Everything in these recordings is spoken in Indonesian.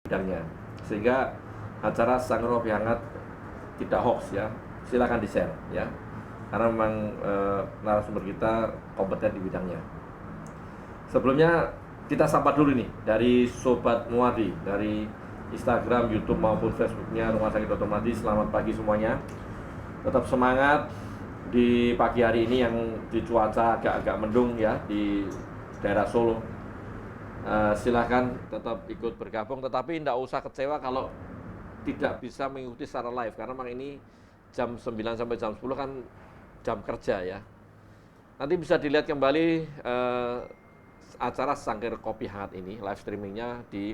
bidangnya. Sehingga acara Sanggar Kopi Hangat tidak hoax ya. Silakan di-share ya. Karena memang narasumber kita kompeten di bidangnya. Sebelumnya kita sapa dulu nih dari Sobat Muadi, dari Instagram, YouTube maupun Facebooknya Rumah Sakit Dr. Muadi. Selamat pagi semuanya. Tetap semangat di pagi hari ini yang di cuaca agak-agak mendung ya di daerah Solo. Silahkan tetap ikut bergabung, tetapi tidak usah kecewa kalau tidak bisa mengikuti secara live, karena memang ini jam 9 sampai jam 10 kan jam kerja ya. Nanti bisa dilihat kembali acara Sanggar Kopi Hangat ini, live streamingnya di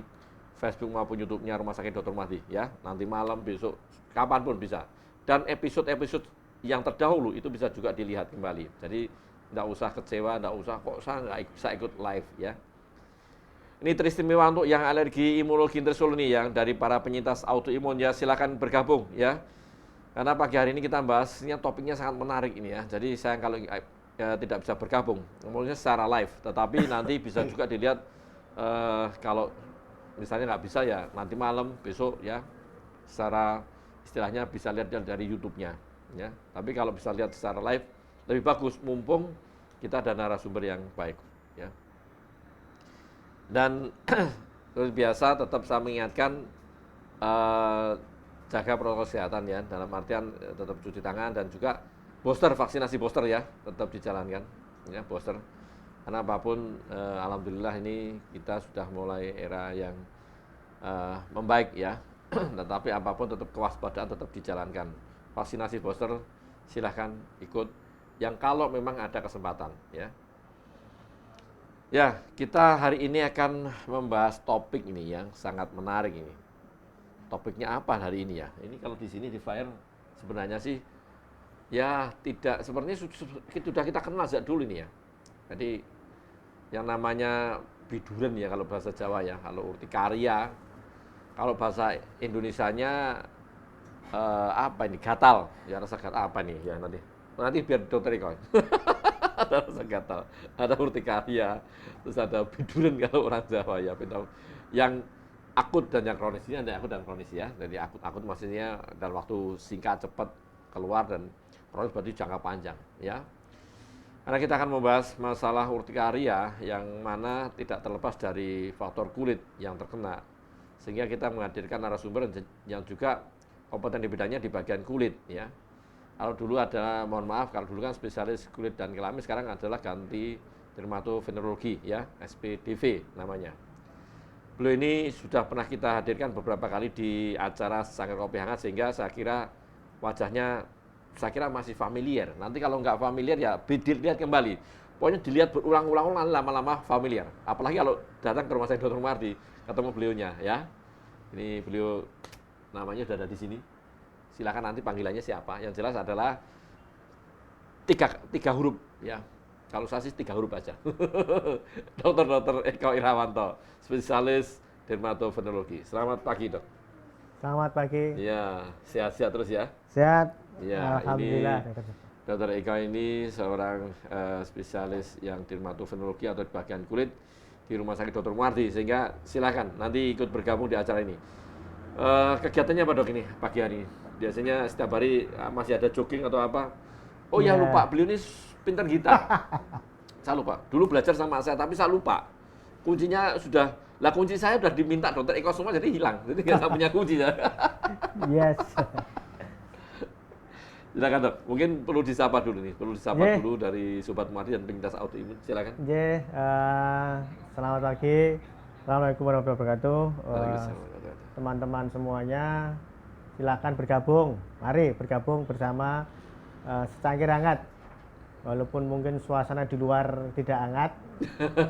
Facebook maupun YouTube-nya Rumah Sakit Dr. Mahdi ya. Nanti malam, besok, kapanpun bisa. Dan episode-episode yang terdahulu itu bisa juga dilihat kembali. Jadi tidak usah kecewa, tidak usah kok saya nggak bisa ikut live ya. Ini teristimewa untuk yang alergi imunologi intersul nih, yang dari para penyintas autoimun ya, silakan bergabung ya. Karena pagi hari ini kita bahasnya topiknya sangat menarik ini ya. Jadi saya kalau tidak bisa bergabung, ngomongnya secara live, tetapi nanti bisa juga dilihat kalau misalnya nggak bisa ya nanti malam, besok ya, secara istilahnya bisa lihat dari YouTube-nya ya. Tapi kalau bisa lihat secara live lebih bagus, mumpung kita ada narasumber yang baik ya. Dan seperti biasa tetap saya mengingatkan jaga protokol kesehatan ya, dalam artian tetap cuci tangan dan juga booster, vaksinasi booster ya, tetap dijalankan ya, booster. Karena apapun alhamdulillah ini kita sudah mulai era yang membaik ya. Tetapi apapun tetap kewaspadaan tetap dijalankan. Vaksinasi booster silahkan ikut yang kalau memang ada kesempatan ya. Ya, kita hari ini akan membahas topik ini yang sangat menarik ini. Topiknya apa hari ini ya? Ini kalau di sini di flyer sebenarnya sih ya tidak, sebenarnya sudah kita kenal sejak dulu ini ya. Jadi yang namanya biduren ya kalau bahasa Jawa ya, kalau urtikaria, kalau bahasa Indonesianya apa ini, gatal ya, rasa gatal apa nih ya, nanti biar dokter Iko. Ada rasa gatal, ada urtikaria, terus ada biduren kalau orang Jawa ya, yang akut dan yang kronis. Ini ada akut dan kronis ya. Jadi akut maksudnya dalam waktu singkat cepat keluar, dan kronis berarti jangka panjang ya. Karena kita akan membahas masalah urtikaria yang mana tidak terlepas dari faktor kulit yang terkena, sehingga kita menghadirkan narasumber yang juga kompeten di bidangnya di bagian kulit ya. Kalau dulu ada, mohon maaf, kalau dulu kan spesialis kulit dan kelamin, sekarang adalah ganti dermatovenerologi ya, SPDV namanya. Beliau ini sudah pernah kita hadirkan beberapa kali di acara Sanggar Kopi Hangat, sehingga saya kira wajahnya masih familiar. Nanti kalau nggak familiar ya dilihat kembali. Pokoknya dilihat berulang-ulang, lama-lama familiar. Apalagi kalau datang ke Rumah Sakit Dr. Mardi, ketemu beliaunya ya. Ini beliau namanya sudah ada di sini. Silakan nanti panggilannya siapa. Yang jelas adalah tiga huruf ya. Kalau saya sih 3 huruf aja. Dr. Eko Irawanto, spesialis dermatovenerologi. Selamat pagi, Dok. Selamat pagi. Ya, sehat-sehat terus ya. Sehat. Ya, alhamdulillah. Dr. Eko ini seorang spesialis yang dermatovenerologi atau di bagian kulit di Rumah Sakit Dr. Muardi, sehingga silakan nanti ikut bergabung di acara ini. Kegiatannya apa, Dok, ini pagi hari ini? Biasanya setiap hari masih ada jogging atau apa? Oh ya, lupa, beliau ini pintar gitar. Saya lupa. Dulu belajar sama saya, tapi saya lupa. Kuncinya sudah, kunci saya sudah diminta Dr. Eko semua, jadi hilang. Jadi nggak punya kunci ya. Yes. Silakan, Dok. Mungkin perlu disapa dulu nih, dulu dari Sobat Muardi dan penyintas autoimun. Silakan. Selamat pagi. Assalamualaikum warahmatullahi wabarakatuh. Teman-teman semuanya, silakan bergabung. Mari bergabung bersama Secangkir Hangat. Walaupun mungkin suasana di luar tidak hangat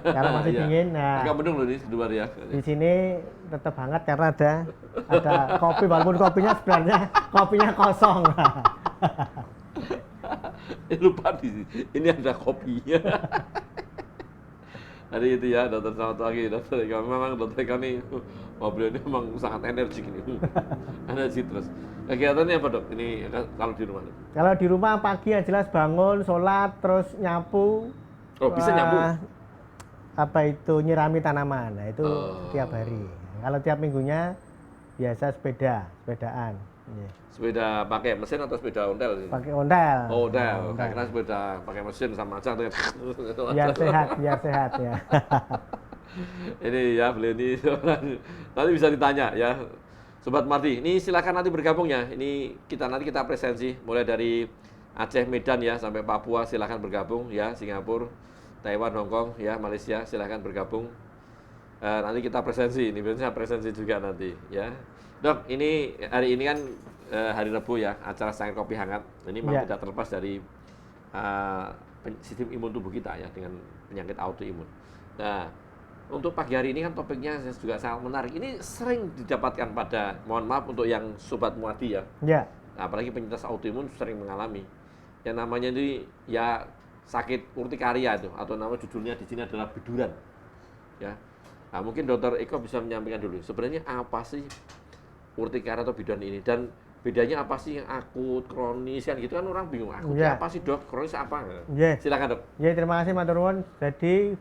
karena masih dingin. Nah, agak mendung loh di luar ya. Di sini tetap hangat karena ada kopi, walaupun kopinya sebenarnya kopinya kosong. Lupa ini ada kopinya. Jadi itu ya, Dokter, selamat pagi, Dokter Eko. Memang Dokter Eko ini, beliau ini memang sangat energik ini. Energi terus. Kegiatannya apa, Dok? Ini kalau di rumah? Kalau di rumah pagi yang jelas bangun, sholat, terus nyapu. Oh, bisa nyapu? Apa itu, nyirami tanaman. Nah, itu tiap hari. Kalau tiap minggunya biasa sepedaan. Nggih. Sepeda pakai mesin atau sepeda ontel? Pakai ontel. Oh, ontel. Karena sepeda pakai mesin sama aja. Biar sehat ya. Ini ya beliau ini nanti bisa ditanya ya. Sobat Marti, ini silakan nanti bergabung ya. Ini nanti kita presensi mulai dari Aceh, Medan ya sampai Papua, silakan bergabung ya. Singapura, Taiwan, Hong Kong ya, Malaysia silakan bergabung. Nanti kita presensi, ini biasanya presensi juga nanti ya. Dok, ini hari ini kan hari Rabu ya, acara Sangir Kopi Hangat. Ini memang tidak terlepas dari sistem imun tubuh kita ya dengan penyakit autoimun. Nah, untuk pagi hari ini kan topiknya juga sangat menarik. Ini sering didapatkan pada, mohon maaf untuk yang Sobat Muadi ya. Ya. Nah, apalagi penyintas autoimun sering mengalami yang namanya ini ya sakit urtikaria itu, atau nama judulnya di sini adalah biduran. Ya. Nah, mungkin Dokter Eko bisa menyampaikan dulu sebenarnya apa sih urtikaria atau biduran ini, dan bedanya apa sih yang akut, kronis kan gitu kan orang bingung. Akutnya apa sih, Dok? Kronis apa? Silakan, Dok. Ya, terima kasih matur nuwun. Jadi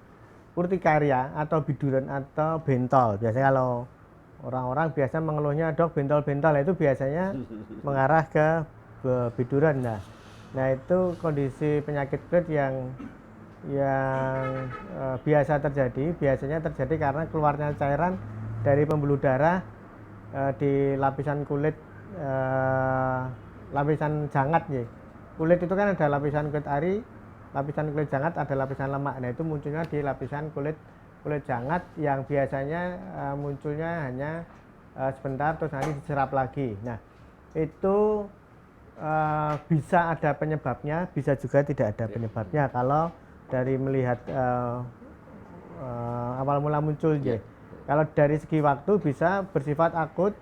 urtikaria atau biduran atau bentol. Biasanya kalau orang-orang biasa mengeluhnya, Dok, bentol-bentol, itu biasanya mengarah ke biduran. Nah, itu kondisi penyakit kulit yang biasa terjadi. Biasanya terjadi karena keluarnya cairan dari pembuluh darah di lapisan kulit, lapisan jangat ya. Kulit itu kan ada lapisan kulit ari, lapisan kulit jangat, ada lapisan lemak. Nah, itu munculnya di lapisan kulit jangat yang biasanya munculnya hanya sebentar terus nanti diserap lagi. Nah, itu bisa ada penyebabnya, bisa juga tidak ada penyebabnya kalau dari melihat awal mula muncul. Kalau dari segi waktu bisa bersifat akut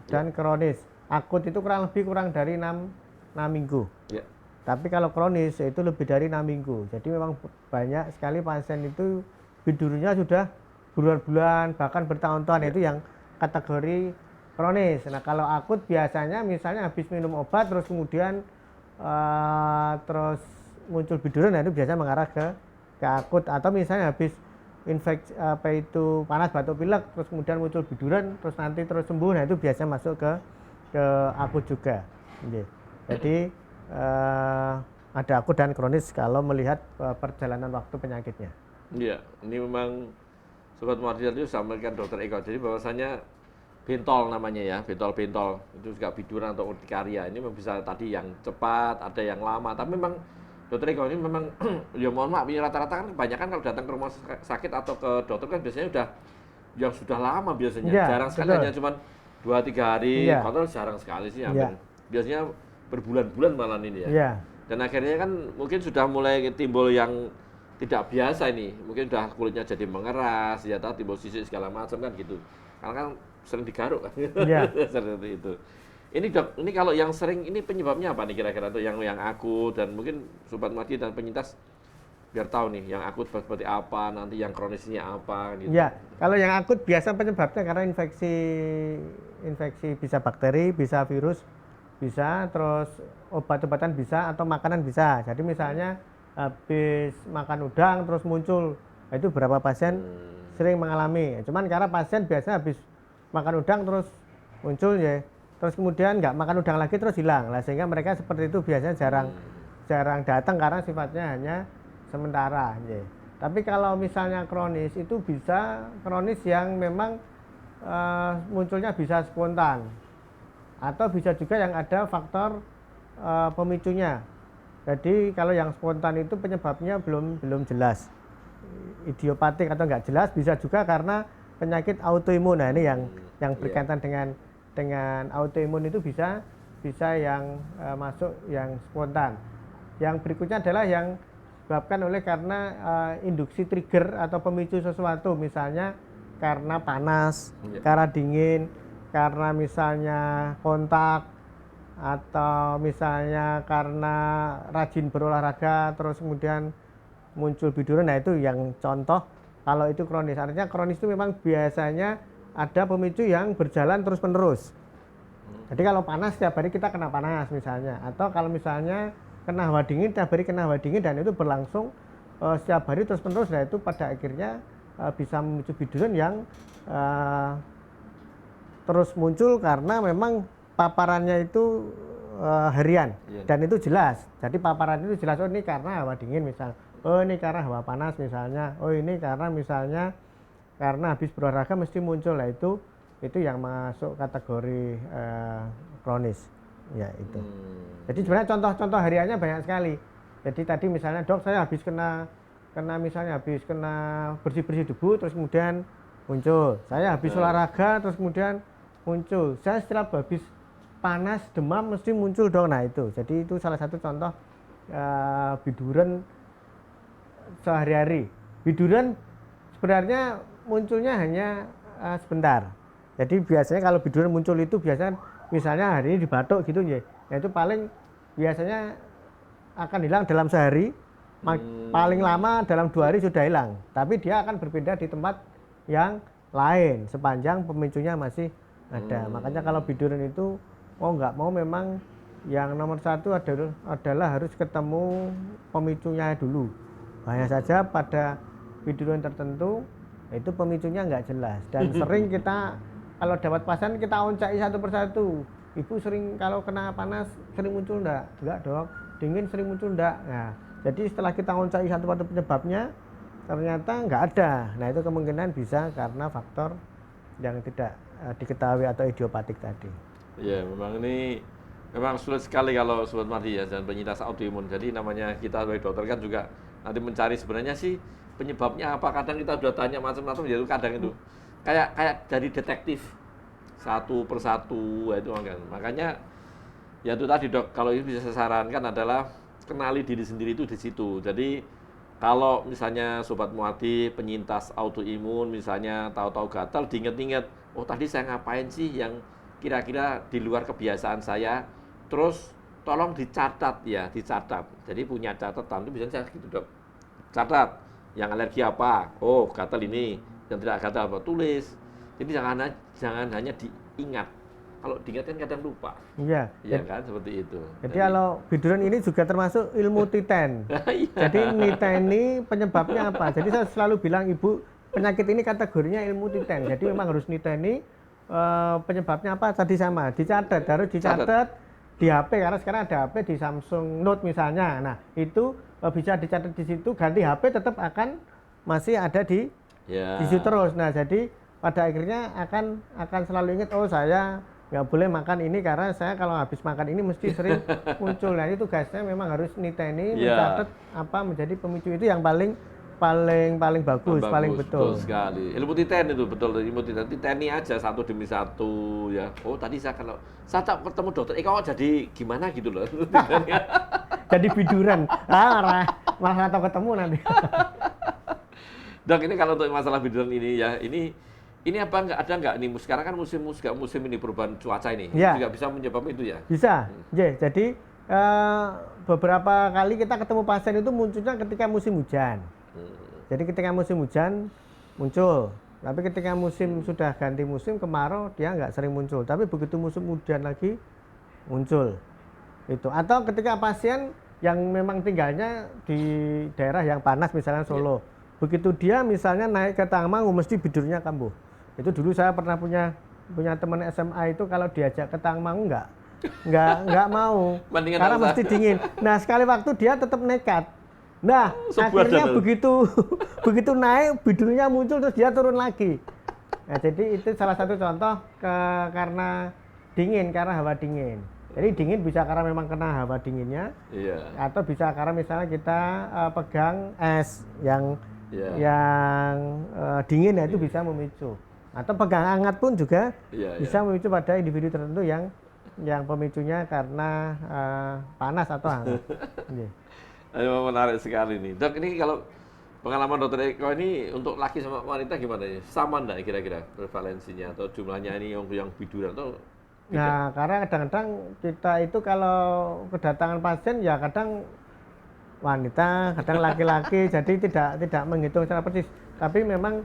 dan kronis. Akut itu kurang dari 6 minggu. Tapi kalau kronis itu lebih dari 6 minggu. Jadi memang banyak sekali pasien itu bidurnya sudah bulan-bulan, bahkan bertahun-tahun. Itu yang kategori kronis. Nah, kalau akut biasanya misalnya habis minum obat terus kemudian terus muncul biduran, nah itu biasanya mengarah ke akut. Atau misalnya habis infeksi panas batuk pilek terus kemudian muncul biduran terus nanti terus sembuh, nah itu biasanya masuk ke akut juga. Jadi ada akut dan kronis kalau melihat perjalanan waktu penyakitnya. Iya, ini memang Sobat Muadi itu sampaikan Dokter Eko. Jadi bahwasanya bentol namanya ya, bentol-bentol itu juga biduran atau urtikaria. Ini memang bisa tadi yang cepat, ada yang lama. Tapi memang Dokter Eko ini memang ya mohon maaf, rata-rata kan kebanyakan kalau datang ke rumah sakit atau ke dokter kan biasanya sudah lama biasanya. Jarang sekali, hanya cuma 2-3 hari, kontrol jarang sekali sih. Biasanya berbulan-bulan malah ini ya. Dan akhirnya kan mungkin sudah mulai timbul yang tidak biasa ini. Mungkin sudah kulitnya jadi mengeras, ya timbul sisik segala macam kan gitu. Karena kan sering digaruk kan. Seperti itu. Ini Dok, ini kalau yang sering ini penyebabnya apa nih kira-kira tuh yang akut, dan mungkin Sobat Muadi dan penyintas biar tahu nih yang akut seperti apa, nanti yang kronisnya apa gitu. Ya, kalau yang akut biasa penyebabnya karena infeksi bisa bakteri, bisa virus, bisa, terus obat-obatan bisa, atau makanan bisa. Jadi misalnya habis makan udang terus muncul, itu beberapa pasien sering mengalami. Cuman karena pasien biasanya habis makan udang terus muncul ya, terus kemudian nggak makan udang lagi terus hilang. Nah, sehingga mereka seperti itu biasanya jarang datang karena sifatnya hanya sementara. Ya. Tapi kalau misalnya kronis itu bisa kronis yang memang munculnya bisa spontan, atau bisa juga yang ada faktor pemicunya. Jadi kalau yang spontan itu penyebabnya belum jelas, idiopatik atau nggak jelas. Bisa juga karena penyakit autoimun. Nah, ini yang berkaitan dengan autoimun itu bisa yang masuk yang spontan. Yang berikutnya adalah yang disebabkan oleh karena induksi trigger atau pemicu sesuatu, misalnya karena panas, karena dingin, karena misalnya kontak, atau misalnya karena rajin berolahraga terus kemudian muncul biduran. Nah, itu yang contoh kalau itu kronis. Artinya kronis itu memang biasanya ada pemicu yang berjalan terus-menerus. Jadi kalau panas setiap hari kita kena panas misalnya, atau kalau misalnya kena hawa dingin setiap hari kena hawa dingin, dan itu berlangsung setiap hari terus-menerus, nah itu pada akhirnya bisa memicu biduran yang terus muncul karena memang paparannya itu harian dan itu jelas. Jadi paparan itu jelas, oh ini karena hawa dingin misal, oh ini karena hawa panas misalnya, oh ini karena misalnya karena habis berolahraga mesti muncul. Lah itu yang masuk kategori kronis ya itu. Jadi sebenarnya contoh-contoh hariannya banyak sekali. Jadi tadi misalnya, dok saya habis kena bersih-bersih debu terus kemudian muncul. Saya habis olahraga terus kemudian muncul. Saya setelah habis panas demam mesti muncul dong. Nah itu, jadi itu salah satu contoh biduran sehari-hari. Biduran sebenarnya munculnya hanya sebentar. Jadi biasanya kalau biduran muncul itu biasanya misalnya hari ini dibatuk gitu ya, itu paling biasanya akan hilang dalam sehari, paling lama dalam 2 hari sudah hilang. Tapi dia akan berpindah di tempat yang lain sepanjang pemicunya masih ada. Makanya kalau biduran itu mau nggak mau memang yang nomor 1 adalah harus ketemu pemicunya dulu. Hanya saja pada biduran tertentu itu pemicunya nggak jelas dan sering kita kalau dapat pasien kita oncai satu persatu. Ibu sering kalau kena panas sering muncul enggak? Enggak dok. Dingin sering muncul enggak? Nah, jadi setelah kita oncai satu-satu penyebabnya ternyata enggak ada. Nah itu kemungkinan bisa karena faktor yang tidak diketahui atau idiopatik tadi. Ya memang sulit sekali kalau Sobat Mardi ya, dan penyintas autoimun. Jadi namanya kita sebagai dokter kan juga nanti mencari sebenarnya sih penyebabnya apa. Kadang kita udah tanya macam-macam, jadi kadang itu kayak dari detektif satu persatu itu kan. Makanya ya itu tadi dok, kalau ini bisa saya sarankan adalah kenali diri sendiri itu di situ. Jadi kalau misalnya Sobat Muadi penyintas autoimun misalnya tahu-tahu gatal, diingat-ingat, oh tadi saya ngapain sih yang kira-kira di luar kebiasaan saya, terus tolong dicatat ya, dicatat. Jadi punya catatan itu biasanya gitu dok, catat yang alergi apa, oh gatal ini, yang tidak gatal apa, tulis. Jadi jangan hanya diingat. Kalau diingat kan kadang lupa. Iya. Iya kan, seperti itu. Jadi kalau biduran ini juga termasuk ilmu titen. Jadi niteni penyebabnya apa. Jadi saya selalu bilang ibu, penyakit ini kategorinya ilmu titen. Jadi memang harus niteni penyebabnya apa tadi sama. Dicatat, harus dicatat di HP karena sekarang ada HP di Samsung Note misalnya. Nah itu bisa dicatat di situ. Ganti HP tetap akan masih ada di situ terus. Nah jadi pada akhirnya akan selalu ingat, oh saya nggak boleh makan ini karena saya kalau habis makan ini mesti sering muncul. Nah itu tugasnya memang harus niteni, mencatat apa menjadi pemicu itu yang paling bagus, paling betul. Betul sekali. Ilmu titen itu betul, ilmu titen. Titeni aja satu demi satu ya. Oh tadi saya ketemu dokter kok jadi gimana gitu loh. Jadi biduran. Malah atau ketemu nanti. Dok, ini kalau untuk masalah biduran ini ya, ini apa ada nggak nih? Sekarang kan musim ini perubahan cuaca ini, juga bisa menyebabkan itu ya? Bisa. Jadi beberapa kali kita ketemu pasien itu munculnya ketika musim hujan. Jadi ketika musim hujan muncul, tapi ketika musim sudah ganti musim kemarau dia nggak sering muncul. Tapi begitu musim hujan lagi muncul itu. Atau ketika pasien yang memang tinggalnya di daerah yang panas misalnya Solo, begitu dia misalnya naik ke Tangmangu mesti bidurnya kambuh. Itu dulu saya pernah punya teman SMA itu kalau diajak ke Tangmangu nggak mau karena mesti dingin. Nah sekali waktu dia tetap nekat. Nah akhirnya begitu naik bidurnya muncul terus dia turun lagi. Nah jadi itu salah satu contoh karena dingin, karena hawa dingin. Jadi dingin bisa karena memang kena hawa dinginnya, atau bisa karena misalnya kita pegang es yang dingin, ya itu bisa memicu. Atau pegang hangat pun juga bisa memicu pada individu tertentu yang pemicunya karena panas atau hangat. Menarik sekali nih. Dok, ini kalau pengalaman dokter Eko ini untuk laki sama wanita gimana ya? Sama enggak kira-kira prevalensinya atau jumlahnya ini yang biduran atau beda? Nah, karena kadang-kadang kita itu kalau kedatangan pasien ya kadang wanita, kadang laki-laki, jadi tidak menghitung secara persis. Tapi memang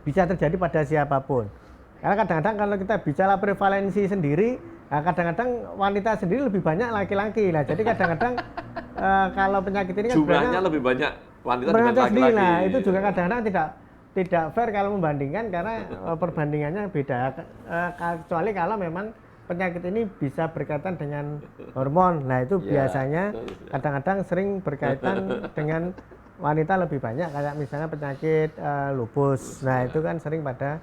bisa terjadi pada siapapun. Karena kadang-kadang kalau kita bicara prevalensi sendiri, nah kadang-kadang wanita sendiri lebih banyak laki-laki. Nah, jadi kadang-kadang kalau penyakit ini kan jumlahnya lebih banyak wanita dibanding laki-laki. Nah, itu juga kadang-kadang tidak fair kalau membandingkan karena perbandingannya beda. Kecuali kalau memang penyakit ini bisa berkaitan dengan hormon. Nah, itu Ya, biasanya kadang-kadang sering berkaitan dengan wanita lebih banyak, kayak misalnya penyakit lupus. Nah, itu kan sering pada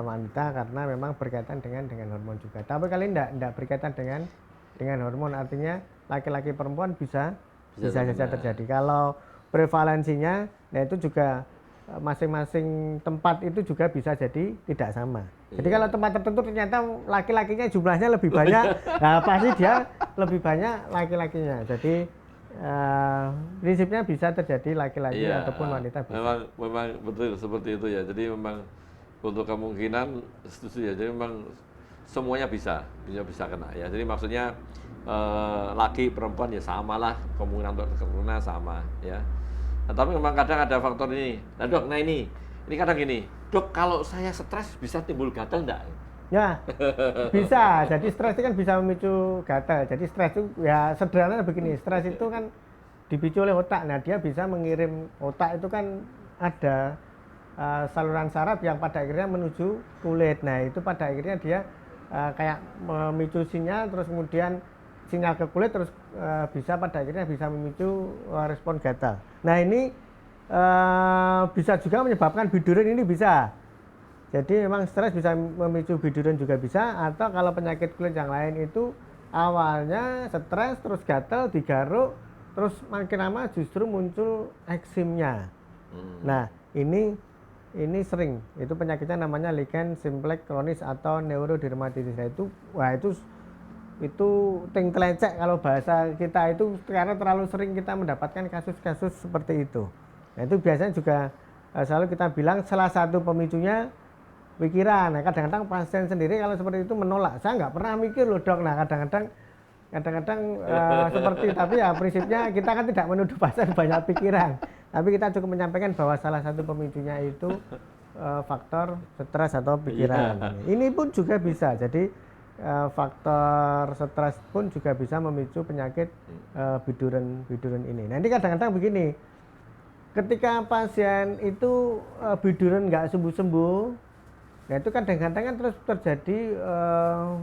wanita karena memang berkaitan dengan hormon juga. Tapi kali enggak berkaitan dengan hormon, artinya laki-laki perempuan bisa saja terjadi. Kalau prevalensinya, nah itu juga masing-masing tempat itu juga bisa jadi tidak sama. Jadi kalau tempat tertentu ternyata laki-lakinya jumlahnya lebih banyak, nah pasti dia lebih banyak laki-lakinya. Jadi prinsipnya bisa terjadi laki-laki ataupun wanita bisa. Memang betul seperti itu ya. Jadi memang untuk kemungkinan setuju ya. Jadi memang semuanya bisa kena ya. Jadi maksudnya laki perempuan ya samalah, kemungkinan untuk terkena sama ya. Nah, tapi memang kadang ada faktor ini. Nah dok, ini kadang gini, dok kalau saya stres bisa timbul gatal enggak? Ya, bisa. Jadi stres itu kan bisa memicu gatal. Jadi stres itu ya sederhananya begini, stres itu kan dipicu oleh otak. Nah dia bisa mengirim, otak itu kan ada saluran saraf yang pada akhirnya menuju kulit. Nah itu pada akhirnya dia kayak memicu sinyal, terus kemudian sinyal ke kulit, terus bisa pada akhirnya bisa memicu respon gatal. Nah ini bisa juga menyebabkan biduran, ini bisa. Jadi memang stres bisa memicu biduran juga bisa, atau kalau penyakit kulit yang lain itu awalnya stres, terus gatal, digaruk, terus makin lama justru muncul eksimnya. Nah ini sering, itu penyakitnya namanya lichen simplex chronis atau neurodermatitis. Nah itu ting telecek kalau bahasa kita itu, karena terlalu sering kita mendapatkan kasus-kasus seperti itu. Nah itu biasanya juga selalu kita bilang salah satu pemicunya pikiran. Nah kadang-kadang pasien sendiri kalau seperti itu menolak, saya nggak pernah mikir loh dok. Nah kadang-kadang seperti, tapi ya prinsipnya kita kan tidak menuduh pasien banyak pikiran, tapi kita cukup menyampaikan bahwa salah satu pemicunya itu faktor stres atau pikiran. Ini pun juga bisa, jadi faktor stres pun juga bisa memicu penyakit biduran ini. Nah ini kadang-kadang begini, ketika pasien itu biduran nggak sembuh-sembuh, nah itu kadang-kadang kan terus terjadi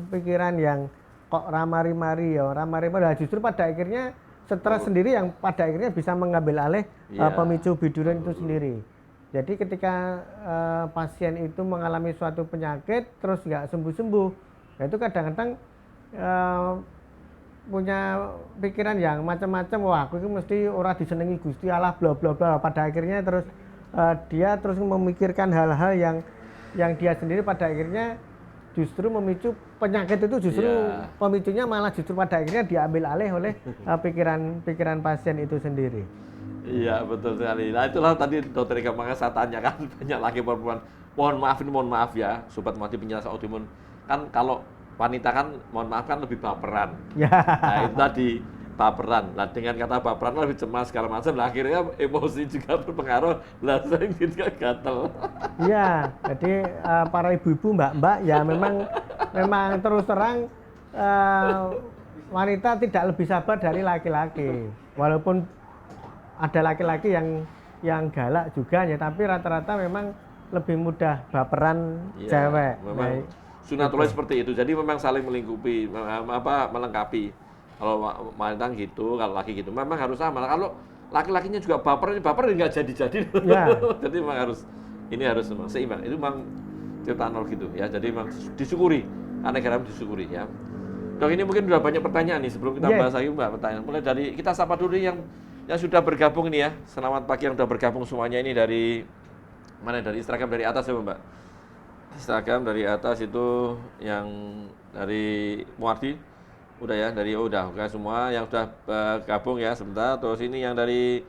pikiran yang kok ramari-mari. Nah, justru pada akhirnya stres sendiri yang pada akhirnya bisa mengambil alih pemicu biduran itu sendiri. Jadi ketika pasien itu mengalami suatu penyakit terus nggak sembuh-sembuh, nah itu kadang-kadang punya pikiran yang macam-macam, wah aku itu mesti ora disenengi Gusti Allah bla bla bla. Pada akhirnya terus dia terus memikirkan hal-hal yang dia sendiri pada akhirnya justru memicu penyakit itu, justru pemicunya malah justru pada akhirnya diambil alih oleh pikiran pasien itu sendiri. Iya betul sekali. Nah itulah tadi dokter Ika, makanya saya tanyakan banyak laki perempuan. Mohon maaf ya, sobat Muhadi penyintas autoimun. Kan kalau wanita kan mohon maaf kan lebih baperan. Nah itu tadi baperan. Nah dengan kata baperan lebih cemas segala macam. Nah akhirnya emosi juga berpengaruh. Lah sering juga gatel. Iya, jadi para ibu-ibu, mbak-mbak ya memang terus terang wanita tidak lebih sabar dari laki-laki. Walaupun ada laki-laki yang galak juga ya, tapi rata-rata memang lebih mudah baperan cewek. Memang sunatullah seperti itu. Jadi memang saling melingkupi, melengkapi. Kalau wanita gitu, kalau laki gitu, memang harus sama. Kalau laki-lakinya juga baper nggak jadi-jadi. Jadi memang harus memang seimbang. Itu memang ciptaan Allah gitu ya. Jadi memang disyukuri, anegaram disyukuri ya. Dok, ini mungkin sudah banyak pertanyaan nih sebelum kita bahas lagi Mbak, pertanyaan. Mulai dari kita sapa dulu yang sudah bergabung ini ya. Selamat pagi yang sudah bergabung semuanya ini dari mana? Dari Instagram dari atas ya Mbak. Instagram dari atas itu yang dari Muardi. Udah ya, udah semua yang sudah gabung ya sebentar. Terus ini yang dari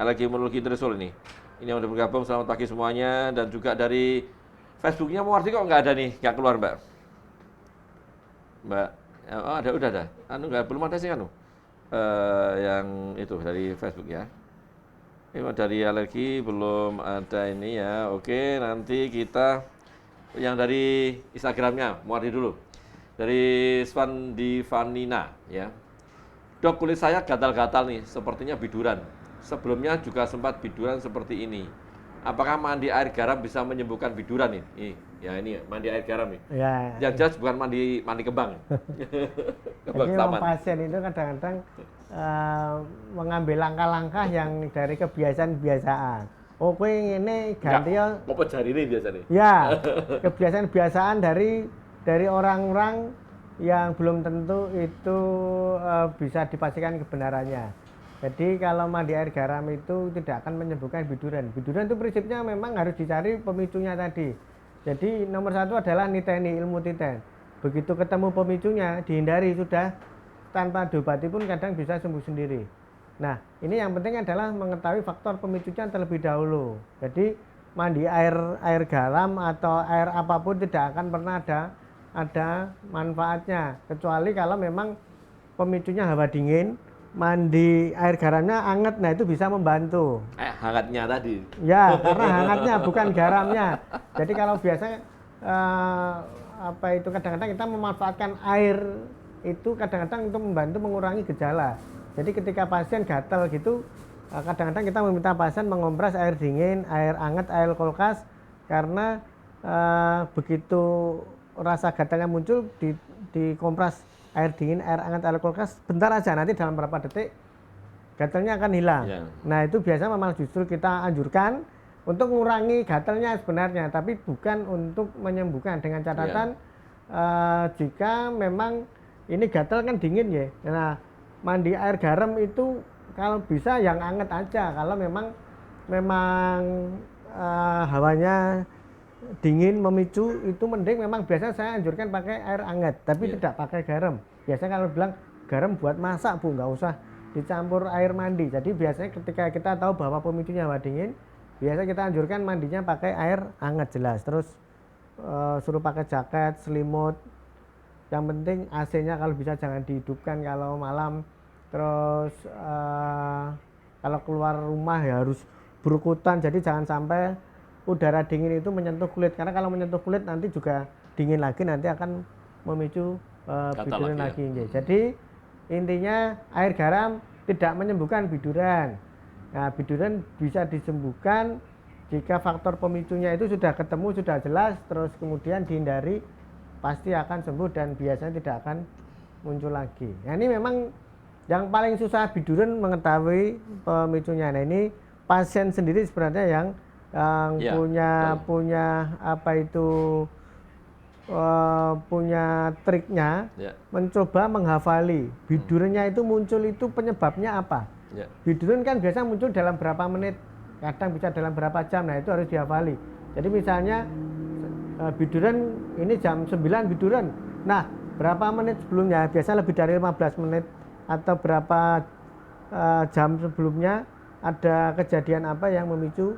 Alergi Imunologi Trisul ini. Ini yang sudah bergabung, selamat pagi semuanya. Dan juga dari Facebooknya Muardi kok nggak ada nih, nggak keluar Mbak. Oh udah ada. Belum ada sih yang itu dari Facebook ya. Ini dari alergi belum ada ini ya. Oke, nanti kita yang dari Instagramnya Muardi dulu. Dari Svandivanina ya. Dok, kulit saya gatal-gatal nih, sepertinya biduran. Sebelumnya juga sempat biduran seperti ini. apakah mandi air garam bisa menyembuhkan biduran ini? Ya ini mandi air garam nih. Ya. Yang jelas bukan mandi kembang. Kembang Jadi taman. pasien itu kadang-kadang mengambil langkah-langkah yang dari kebiasaan-kebiasaan. Oh, kowe ngene ganti ya. Apa jari ini biasanya? Ya, kebiasaan-kebiasaan dari orang-orang yang belum tentu itu bisa dipastikan kebenarannya. Jadi kalau mandi air garam itu tidak akan menyembuhkan biduran. Biduran itu prinsipnya memang harus dicari pemicunya tadi. Jadi nomor satu adalah niteni, ilmu titen. Begitu ketemu pemicunya, dihindari sudah, tanpa diobati pun kadang bisa sembuh sendiri. Nah, ini yang penting adalah mengetahui faktor pemicunya terlebih dahulu. Jadi mandi air garam atau air apapun tidak akan pernah ada manfaatnya, kecuali kalau memang pemicunya hawa dingin, mandi air garamnya hangat, nah itu bisa membantu. Hangatnya tadi. Ya, karena hangatnya bukan garamnya. Jadi kalau biasanya itu kadang-kadang kita memanfaatkan air itu kadang-kadang untuk membantu mengurangi gejala. Jadi ketika pasien gatal gitu, kadang-kadang kita meminta pasien mengompres air dingin, air hangat, air kulkas, karena begitu rasa gatalnya muncul dikompres air dingin, air hangat, air kulkas, bentar aja, nanti dalam beberapa detik gatalnya akan hilang. Ya. Nah itu biasanya memang justru kita anjurkan untuk mengurangi gatalnya sebenarnya, tapi bukan untuk menyembuhkan, dengan catatan jika memang ini gatal kan dingin ya. Nah mandi air garam itu kalau bisa yang hangat aja, kalau memang hawanya dingin memicu itu mending memang biasanya saya anjurkan pakai air hangat, tapi tidak pakai garam. Biasanya kalau bilang garam buat masak Bu, nggak usah dicampur air mandi. Jadi biasanya ketika kita tahu bahwa pemicunya hawa dingin, biasanya kita anjurkan mandinya pakai air hangat jelas. Terus suruh pakai jaket, selimut. Yang penting AC-nya kalau bisa jangan dihidupkan kalau malam. Terus kalau keluar rumah ya harus berukutan, jadi jangan sampai udara dingin itu menyentuh kulit, karena kalau menyentuh kulit nanti juga dingin lagi, nanti akan memicu biduran lagi. Ya. Jadi intinya air garam tidak menyembuhkan biduran. Nah, biduran bisa disembuhkan jika faktor pemicunya itu sudah ketemu, sudah jelas, terus kemudian dihindari, pasti akan sembuh dan biasanya tidak akan muncul lagi. Nah, ini memang yang paling susah biduran mengetahui pemicunya. Nah, ini pasien sendiri sebenarnya yang punya triknya, mencoba menghafali bidurannya itu muncul itu penyebabnya apa. Biduran kan biasa muncul dalam berapa menit, kadang bisa dalam berapa jam. Nah itu harus dihafali. Jadi misalnya biduran ini jam 9 biduran, nah berapa menit sebelumnya, biasa lebih dari 15 menit atau berapa jam sebelumnya ada kejadian apa yang memicu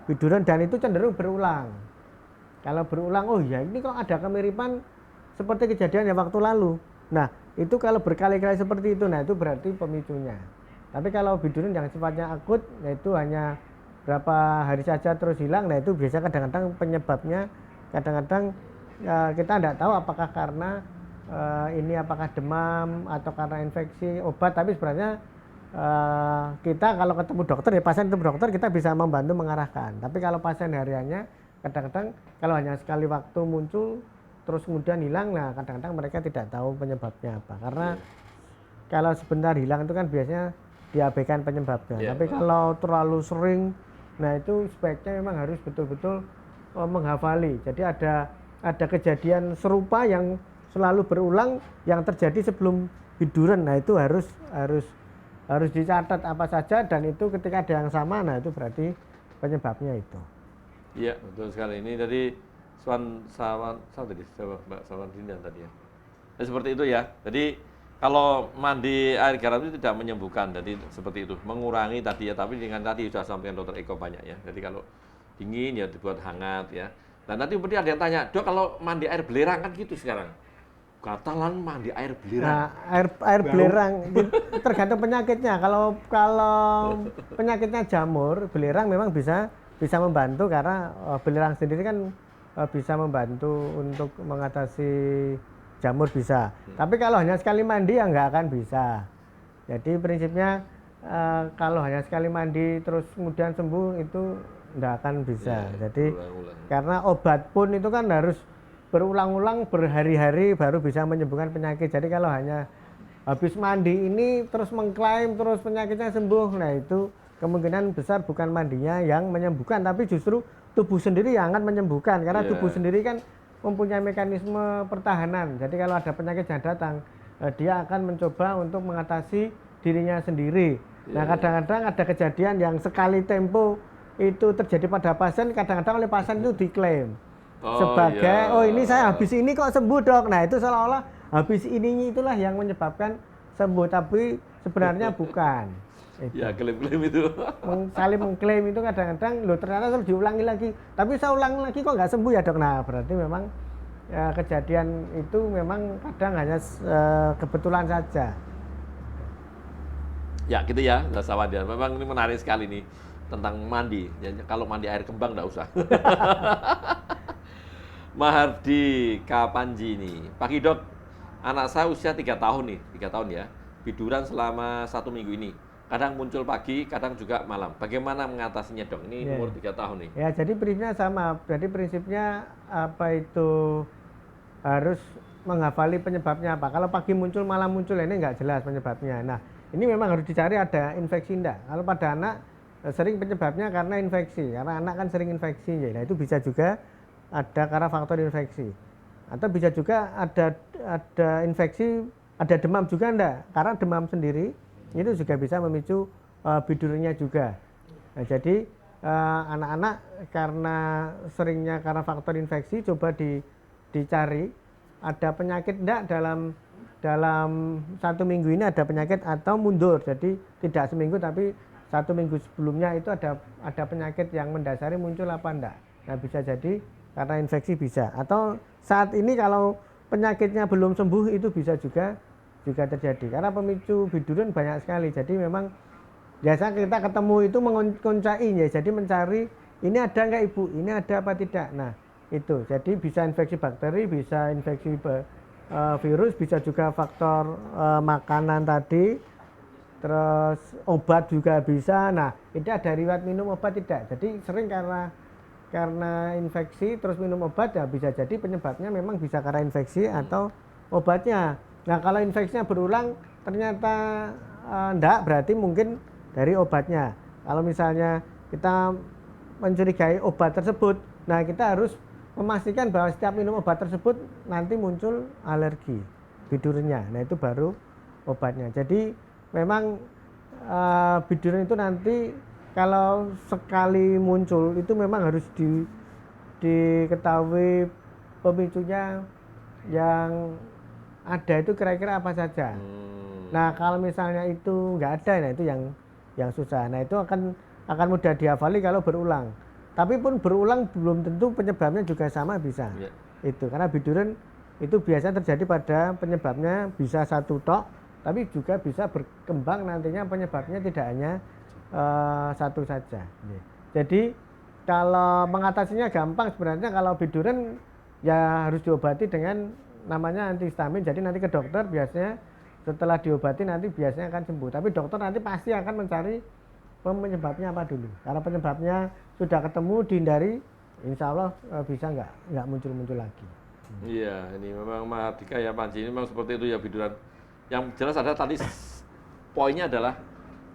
biduran, dan itu cenderung berulang. Kalau berulang, oh ya ini kok ada kemiripan seperti kejadian yang waktu lalu. Nah itu kalau berkali-kali seperti itu, nah itu berarti pemicunya. Tapi kalau biduran yang sifatnya akut, yaitu hanya berapa hari saja terus hilang, nah itu biasa kadang-kadang penyebabnya, kadang-kadang kita tidak tahu apakah karena ini apakah demam atau karena infeksi obat, tapi sebenarnya kita kalau ketemu dokter, ya pasien ketemu dokter, kita bisa membantu mengarahkan. Tapi kalau pasien hariannya, kadang-kadang kalau hanya sekali waktu muncul terus kemudian hilang, nah kadang-kadang mereka tidak tahu penyebabnya apa, karena kalau sebentar hilang itu kan biasanya diabaikan penyebabnya. Tapi kalau terlalu sering, nah itu sebaiknya memang harus betul-betul menghafali. Jadi ada kejadian serupa yang selalu berulang yang terjadi sebelum biduran, nah itu harus dicatat apa saja, dan itu ketika ada yang sama, nah itu berarti penyebabnya itu. Iya, betul sekali. Ini dari Mbak Sawandina tadi ya. Nah, seperti itu ya. Jadi kalau mandi air garam itu tidak menyembuhkan, jadi seperti itu, mengurangi tadi ya. Tapi dengan tadi sudah sampaikan Dokter Eko banyak ya. Jadi kalau dingin ya dibuat hangat ya. Nah nanti kemudian ada yang tanya, Dok kalau mandi air belerang kan gitu sekarang. Katalan mandi air belerang. Nah, air belerang tergantung penyakitnya. Kalau penyakitnya jamur, belerang memang bisa membantu, karena belerang sendiri kan bisa membantu untuk mengatasi jamur bisa. Tapi kalau hanya sekali mandi ya nggak akan bisa. Jadi prinsipnya kalau hanya sekali mandi terus kemudian sembuh itu nggak akan bisa. Ya, Jadi berulang-ulang. karena obat pun itu kan harus berulang-ulang berhari-hari baru bisa menyembuhkan penyakit. Jadi kalau hanya habis mandi ini terus mengklaim terus penyakitnya sembuh, nah itu kemungkinan besar bukan mandinya yang menyembuhkan, tapi justru tubuh sendiri yang akan menyembuhkan. Karena Iya. tubuh sendiri kan mempunyai mekanisme pertahanan. Jadi kalau ada penyakit yang datang, dia akan mencoba untuk mengatasi dirinya sendiri. Nah, kadang-kadang ada kejadian yang sekali tempo itu terjadi pada pasien, kadang-kadang oleh pasien itu diklaim sebagai, iya. oh ini saya habis ini kok sembuh dok. Nah itu seolah-olah habis ininya itulah yang menyebabkan sembuh, tapi sebenarnya bukan. Itu. Ya, klaim-klaim itu. Saling mengklaim itu kadang-kadang, loh ternyata terus diulangi lagi. Tapi saya ulangi lagi kok nggak sembuh ya dok. Nah berarti memang ya, kejadian itu memang kadang hanya kebetulan saja. Ya, gitu ya, Mas Sawadya. Memang ini menarik sekali nih tentang mandi. Ya, kalau mandi air kembang nggak usah. Mahardi Kapanji ini, Pagi dok, anak saya usia 3 tahun nih, 3 tahun ya, biduran selama 1 minggu ini. Kadang muncul pagi, kadang juga malam. Bagaimana mengatasinya dok? Ini Ya. umur 3 tahun nih. Ya jadi prinsipnya sama. Jadi prinsipnya apa itu harus menghafali penyebabnya apa. Kalau pagi muncul malam muncul ini nggak jelas penyebabnya. Nah ini memang harus dicari ada infeksi enggak. Kalau pada anak sering penyebabnya karena infeksi. Karena anak kan sering infeksi. Ya. Nah itu bisa juga ada karena faktor infeksi. Atau bisa juga ada infeksi, ada demam juga enggak. Karena demam sendiri itu juga bisa memicu bidurnya juga. Nah, jadi anak-anak karena seringnya karena faktor infeksi, coba dicari ada penyakit enggak dalam 1 minggu ini ada penyakit atau mundur. Jadi tidak seminggu tapi 1 minggu sebelumnya itu ada penyakit yang mendasari muncul apa enggak. Nah bisa jadi karena infeksi bisa. Atau saat ini kalau penyakitnya belum sembuh itu bisa juga terjadi. Karena pemicu biduran banyak sekali. Jadi memang biasa kita ketemu itu mengoncai ya. Jadi mencari ini ada nggak ibu, ini ada apa tidak. Nah itu. Jadi bisa infeksi bakteri, bisa infeksi virus, bisa juga faktor makanan tadi. Terus obat juga bisa. Nah itu ada riwayat minum obat tidak. Jadi sering karena infeksi terus minum obat ya bisa jadi penyebabnya memang bisa karena infeksi atau obatnya. Nah kalau infeksinya berulang ternyata enggak, berarti mungkin dari obatnya. Kalau misalnya kita mencurigai obat tersebut, nah kita harus memastikan bahwa setiap minum obat tersebut nanti muncul alergi bidurnya. Nah itu baru obatnya. Jadi memang biduran itu nanti kalau sekali muncul itu memang harus diketahui pemicunya yang ada itu kira-kira apa saja. Nah kalau misalnya itu nggak ada, nah itu yang susah. Nah itu akan mudah dihafali kalau berulang. Tapi pun berulang belum tentu penyebabnya juga sama bisa. Ya. Itu karena biduran itu biasanya terjadi pada penyebabnya bisa satu tok, tapi juga bisa berkembang nantinya penyebabnya tidak hanya satu saja. Jadi kalau mengatasinya gampang sebenarnya. Kalau biduran ya harus diobati dengan namanya antihistamin. Jadi nanti ke dokter biasanya setelah diobati nanti biasanya akan sembuh. Tapi dokter nanti pasti akan mencari penyebabnya apa dulu. Karena penyebabnya sudah ketemu dihindari, insya Allah bisa nggak muncul lagi. Iya, ini memang Mahardika ya Panji, ini memang seperti itu ya biduran. Yang jelas ada tadi poinnya adalah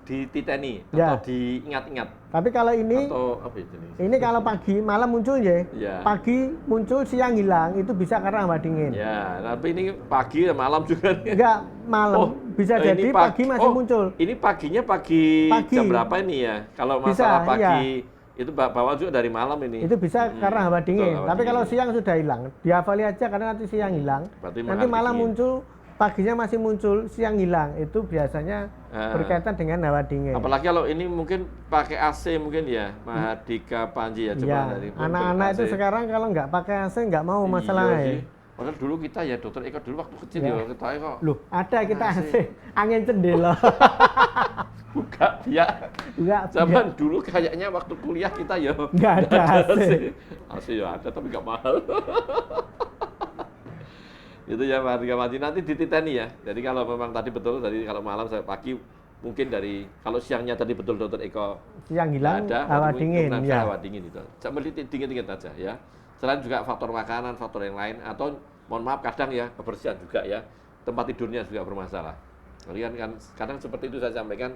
dititeni Ya. atau diingat-ingat. Tapi kalau ini Atau apa itu nih? ini kalau pagi malam muncul ya. Ya. Pagi muncul siang hilang itu bisa karena hawa dingin. Ya, tapi ini pagi malam juga nih. Enggak malam, bisa ini jadi pagi masih muncul. Ini paginya pagi jam berapa ini ya? Kalau masalah Bisa, pagi itu bawa juga dari malam ini. Itu bisa karena hawa dingin. hawa Tapi dingin. kalau siang sudah hilang, dihafali aja karena nanti siang hilang. Berarti Nanti malam malam dingin. muncul, paginya masih muncul, siang hilang. Itu biasanya berkaitan dengan hawa dingin. Apalagi kalau ini mungkin pakai AC mungkin ya, Mahardika Panji ya. Coba Ya, dari anak-anak itu AC. sekarang kalau nggak pakai AC nggak mau Iya masalahnya. sih. Padahal dulu kita ya dokter Eko dulu waktu kecil Ya. ya kita kok Loh, ada kita AC. AC, angin cendela. buka ya. Enggak, Zaman dulu kayaknya waktu kuliah kita ya Nggak ada AC. AC ya ada tapi nggak mahal. Itu ya Mahardika Panji, nanti dititeni ya. Jadi kalau memang tadi betul, tadi kalau malam saya pagi mungkin dari kalau siangnya tadi betul Dokter Eko Siang hilang, nggak ada, hawa berarti dingin, kemungkinan ya. hawa dingin itu. Sambil dingin-dingin aja ya. Selain juga faktor makanan, faktor yang lain atau mohon maaf kadang ya kebersihan juga ya. Tempat tidurnya juga bermasalah. Kemudian kan kadang seperti itu saya sampaikan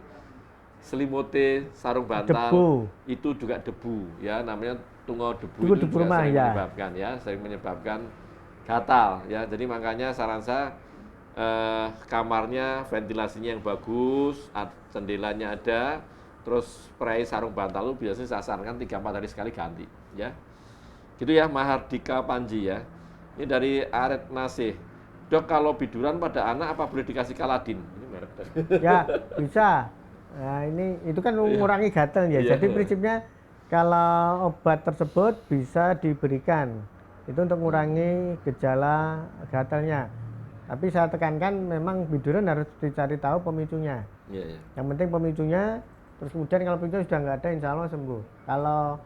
selimute, sarung bantal Debu. itu juga debu ya, namanya tungau debu Debu itu debu juga rumah, sering ya. menyebabkan ya, sering menyebabkan gatal ya. Jadi makanya saran saya kamarnya ventilasinya yang bagus, jendelanya ada, terus spray sarung bantal itu biasanya saya sarankan 3-4 hari sekali ganti ya. Gitu ya, Mahardika Panji ya. Ini dari Aret Nasih. Dok, kalau biduran pada anak apa boleh dikasih Kaladin? Ini merek. Ya, bisa. Nah, itu kan mengurangi gatal ya. Iya. Jadi prinsipnya kalau obat tersebut bisa diberikan. Itu untuk mengurangi gejala gatalnya. Tapi saya tekankan memang biduran harus dicari tahu pemicunya. Iya, iya. Yang penting pemicunya, terus kemudian kalau pemicunya sudah nggak ada, insya Allah sembuh. Kalau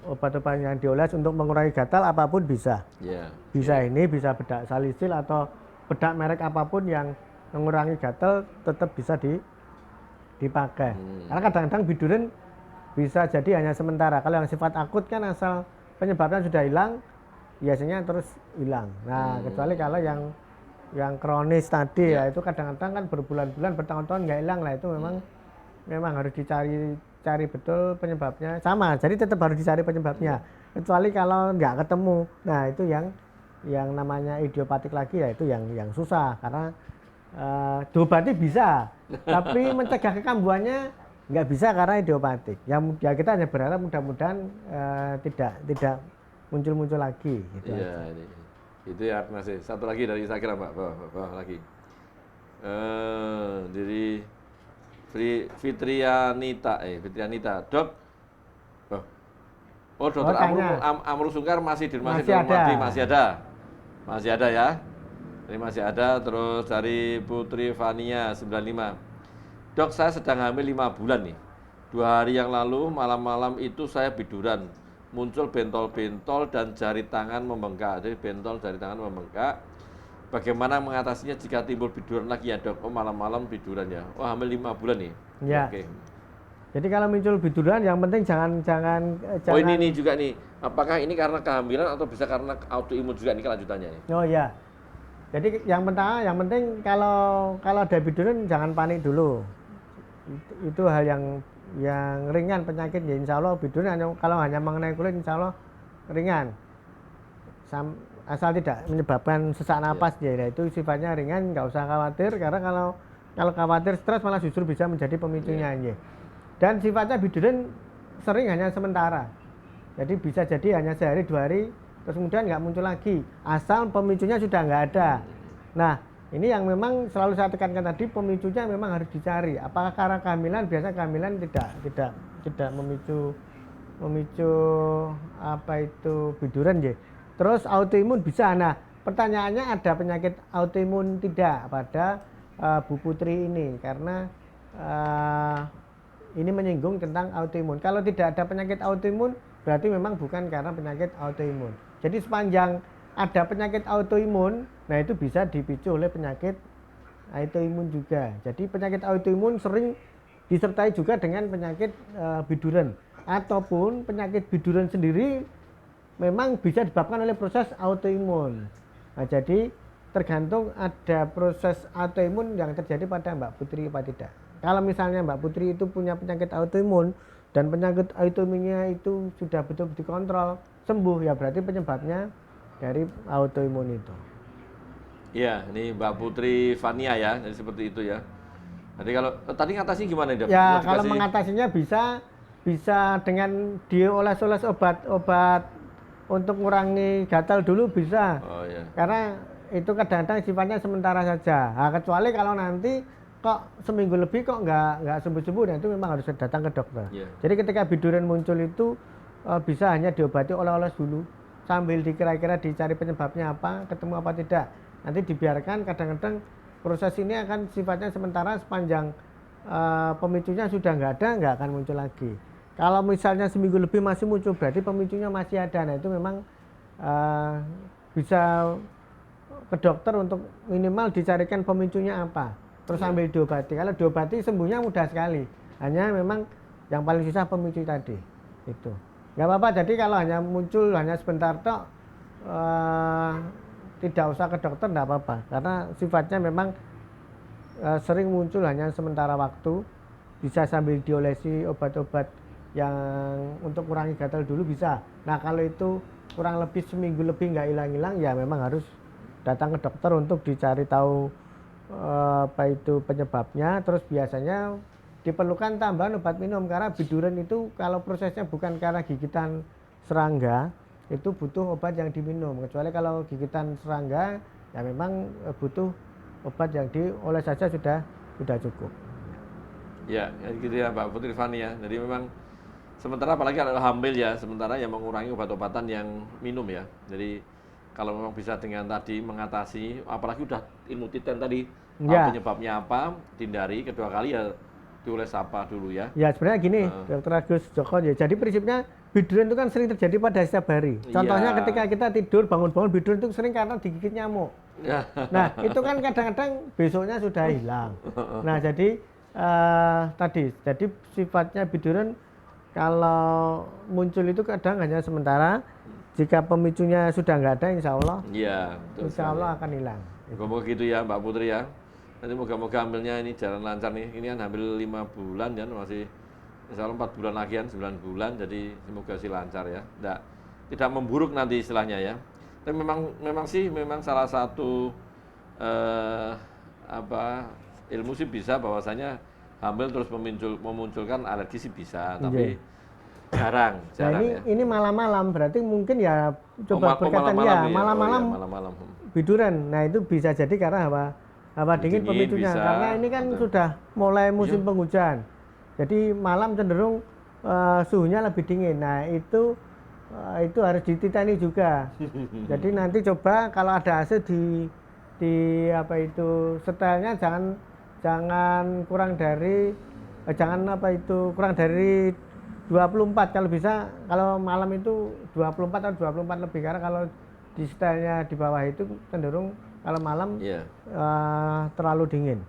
obat-obat yang dioles untuk mengurangi gatal apapun bisa. Iya. Bisa ini, bisa bedak salisil atau bedak merek apapun yang mengurangi gatal tetap bisa dipakai. Karena kadang-kadang biduran bisa jadi hanya sementara. Kalau yang sifat akut kan asal penyebabnya sudah hilang, biasanya terus hilang. Nah, kecuali kalau yang kronis tadi ya itu kadang-kadang kan berbulan-bulan, bertahun-tahun nggak hilang lah, itu memang harus cari betul penyebabnya. Sama, jadi tetap harus dicari penyebabnya. Kecuali kalau nggak ketemu, nah itu yang namanya idiopatik lagi ya itu yang susah karena diobati bisa, tapi mencegah kekambuhannya nggak bisa karena idiopatik. Ya kita hanya berharap mudah-mudahan tidak muncul lagi. Gitu Iya, ini. Itu ya masih satu lagi dari Instagram Pak, bawah lagi. Dari Fitrianita, Dok. Dokter Amrul Sungkar masih di Masih ada. Masih ada ya. Ini masih ada. Terus dari Putri Fania 95. Dok, saya sedang hamil 5 bulan nih. 2 hari yang lalu malam-malam itu saya biduran. Muncul bentol-bentol dan jari tangan membengkak. Jadi bentol jari tangan membengkak. Bagaimana mengatasinya jika timbul biduran lagi ya Dok? Oh, malam-malam biduran ya. Oh, hamil 5 bulan nih. Ya. Oke. Jadi kalau muncul biduran yang penting jangan Oh, ini juga nih. Apakah ini karena kehamilan atau bisa karena autoimun juga nih kelanjutannya nih? Oh ya. Jadi yang penting kalau ada biduran jangan panik dulu. Itu hal yang ringan penyakit ya, insya Allah biduran kalau hanya mengenai kulit insya Allah ringan. Asal tidak menyebabkan sesak napas ya, itu sifatnya ringan, nggak usah khawatir karena kalau khawatir stres malah justru bisa menjadi pemicunya ya. Dan sifatnya biduran sering hanya sementara. Jadi bisa jadi hanya sehari 2 hari terus kemudian nggak muncul lagi asal pemicunya sudah nggak ada. Nah, ini yang memang selalu saya tekankan tadi, pemicunya memang harus dicari. Apakah karena kehamilan? Biasa kehamilan tidak memicu apa itu biduran ya. Terus autoimun bisa. Nah, pertanyaannya ada penyakit autoimun tidak pada Bu Putri ini karena ini menyinggung tentang autoimun. Kalau tidak ada penyakit autoimun berarti memang bukan karena penyakit autoimun. Jadi sepanjang ada penyakit autoimun, nah itu bisa dipicu oleh penyakit autoimun juga. Jadi penyakit autoimun sering disertai juga dengan penyakit biduran ataupun penyakit biduran sendiri memang bisa disebabkan oleh proses autoimun. Nah, jadi tergantung ada proses autoimun yang terjadi pada Mbak Putri apa tidak. Kalau misalnya Mbak Putri itu punya penyakit autoimun dan penyakit autoimunnya itu sudah betul-betul dikontrol, sembuh, ya berarti penyebabnya dari autoimun itu. Iya, ini Mbak Putri Fania ya, jadi seperti itu ya. Jadi kalau tadi ngatasinya gimana Dok? Ya, kalau mengatasinya bisa dengan dioles-oles obat untuk mengurangi gatal dulu bisa. Oh iya. Karena itu kadang-kadang sifatnya sementara saja. Nah, kecuali kalau nanti kok seminggu lebih kok nggak sembuh-sembuh, nah itu memang harus datang ke dokter. Yeah. Jadi ketika biduran muncul itu bisa hanya diobati oles-oles dulu sambil dikira-kira dicari penyebabnya apa, ketemu apa tidak. Nanti dibiarkan, kadang-kadang proses ini akan sifatnya sementara sepanjang pemicunya sudah nggak ada, nggak akan muncul lagi. Kalau misalnya seminggu lebih masih muncul berarti pemicunya masih ada. Nah itu memang bisa ke dokter untuk minimal dicarikan pemicunya apa. terus sambil diobati. Kalau diobati sembuhnya mudah sekali. Hanya memang yang paling susah pemicu tadi. Itu. Nggak apa-apa, jadi kalau hanya muncul hanya sebentar tok, tidak usah ke dokter, nggak apa-apa. Karena sifatnya memang sering muncul hanya sementara waktu. Bisa sambil diolesi obat-obat yang untuk kurangi gatal dulu bisa. Nah kalau itu kurang lebih seminggu lebih nggak hilang-hilang, ya memang harus datang ke dokter untuk dicari tahu apa itu penyebabnya. Terus biasanya diperlukan tambahan obat minum karena biduran itu kalau prosesnya bukan karena gigitan serangga itu butuh obat yang diminum. Kecuali kalau gigitan serangga ya memang butuh obat yang dioles saja sudah cukup. Ya, gitu ya Mbak Putri Fani ya. Jadi memang sementara apalagi adalah hamil ya, sementara yang mengurangi obat-obatan yang minum ya. Jadi kalau memang bisa dengan tadi mengatasi, apalagi udah ilmu titen tadi, tahu penyebabnya apa, hindari, kedua kali ya dioles apa dulu ya. Ya sebenarnya gini, Dr. Agus Joko ya. Jadi prinsipnya biduran itu kan sering terjadi pada setiap hari. Contohnya ketika kita tidur bangun-bangun biduran itu sering karena digigit nyamuk. Nah itu kan kadang-kadang besoknya sudah hilang. Nah jadi jadi sifatnya biduran kalau muncul itu kadang hanya sementara. Jika pemicunya sudah nggak ada, insya Allah akan hilang. Moga gitu ya Mbak Putri ya. Nanti moga-moga hamilnya ini jalan lancar nih. Ini kan hamil 5 bulan ya, masih insya Allah 4 bulan lagi kan, 9 bulan. Jadi semoga sih lancar ya. Tidak memburuk nanti istilahnya ya. Tapi memang salah satu ilmu sih bisa bahwasanya hamil terus memunculkan alergi sih bisa, tapi jarang nah, ini malam-malam berarti mungkin ya coba berkaitan malam-malam biduran. Nah itu bisa jadi karena hawa dingin pemicunya bisa, karena ini kan sudah mulai musim penghujan. Jadi malam cenderung suhunya lebih dingin. Nah itu harus dititani juga. Jadi nanti coba kalau ada AC di setelnya jangan kurang dari 24 kalau bisa. Kalau malam itu 24 atau 24 lebih, karena kalau di setelnya di bawah itu cenderung kalau malam terlalu dingin.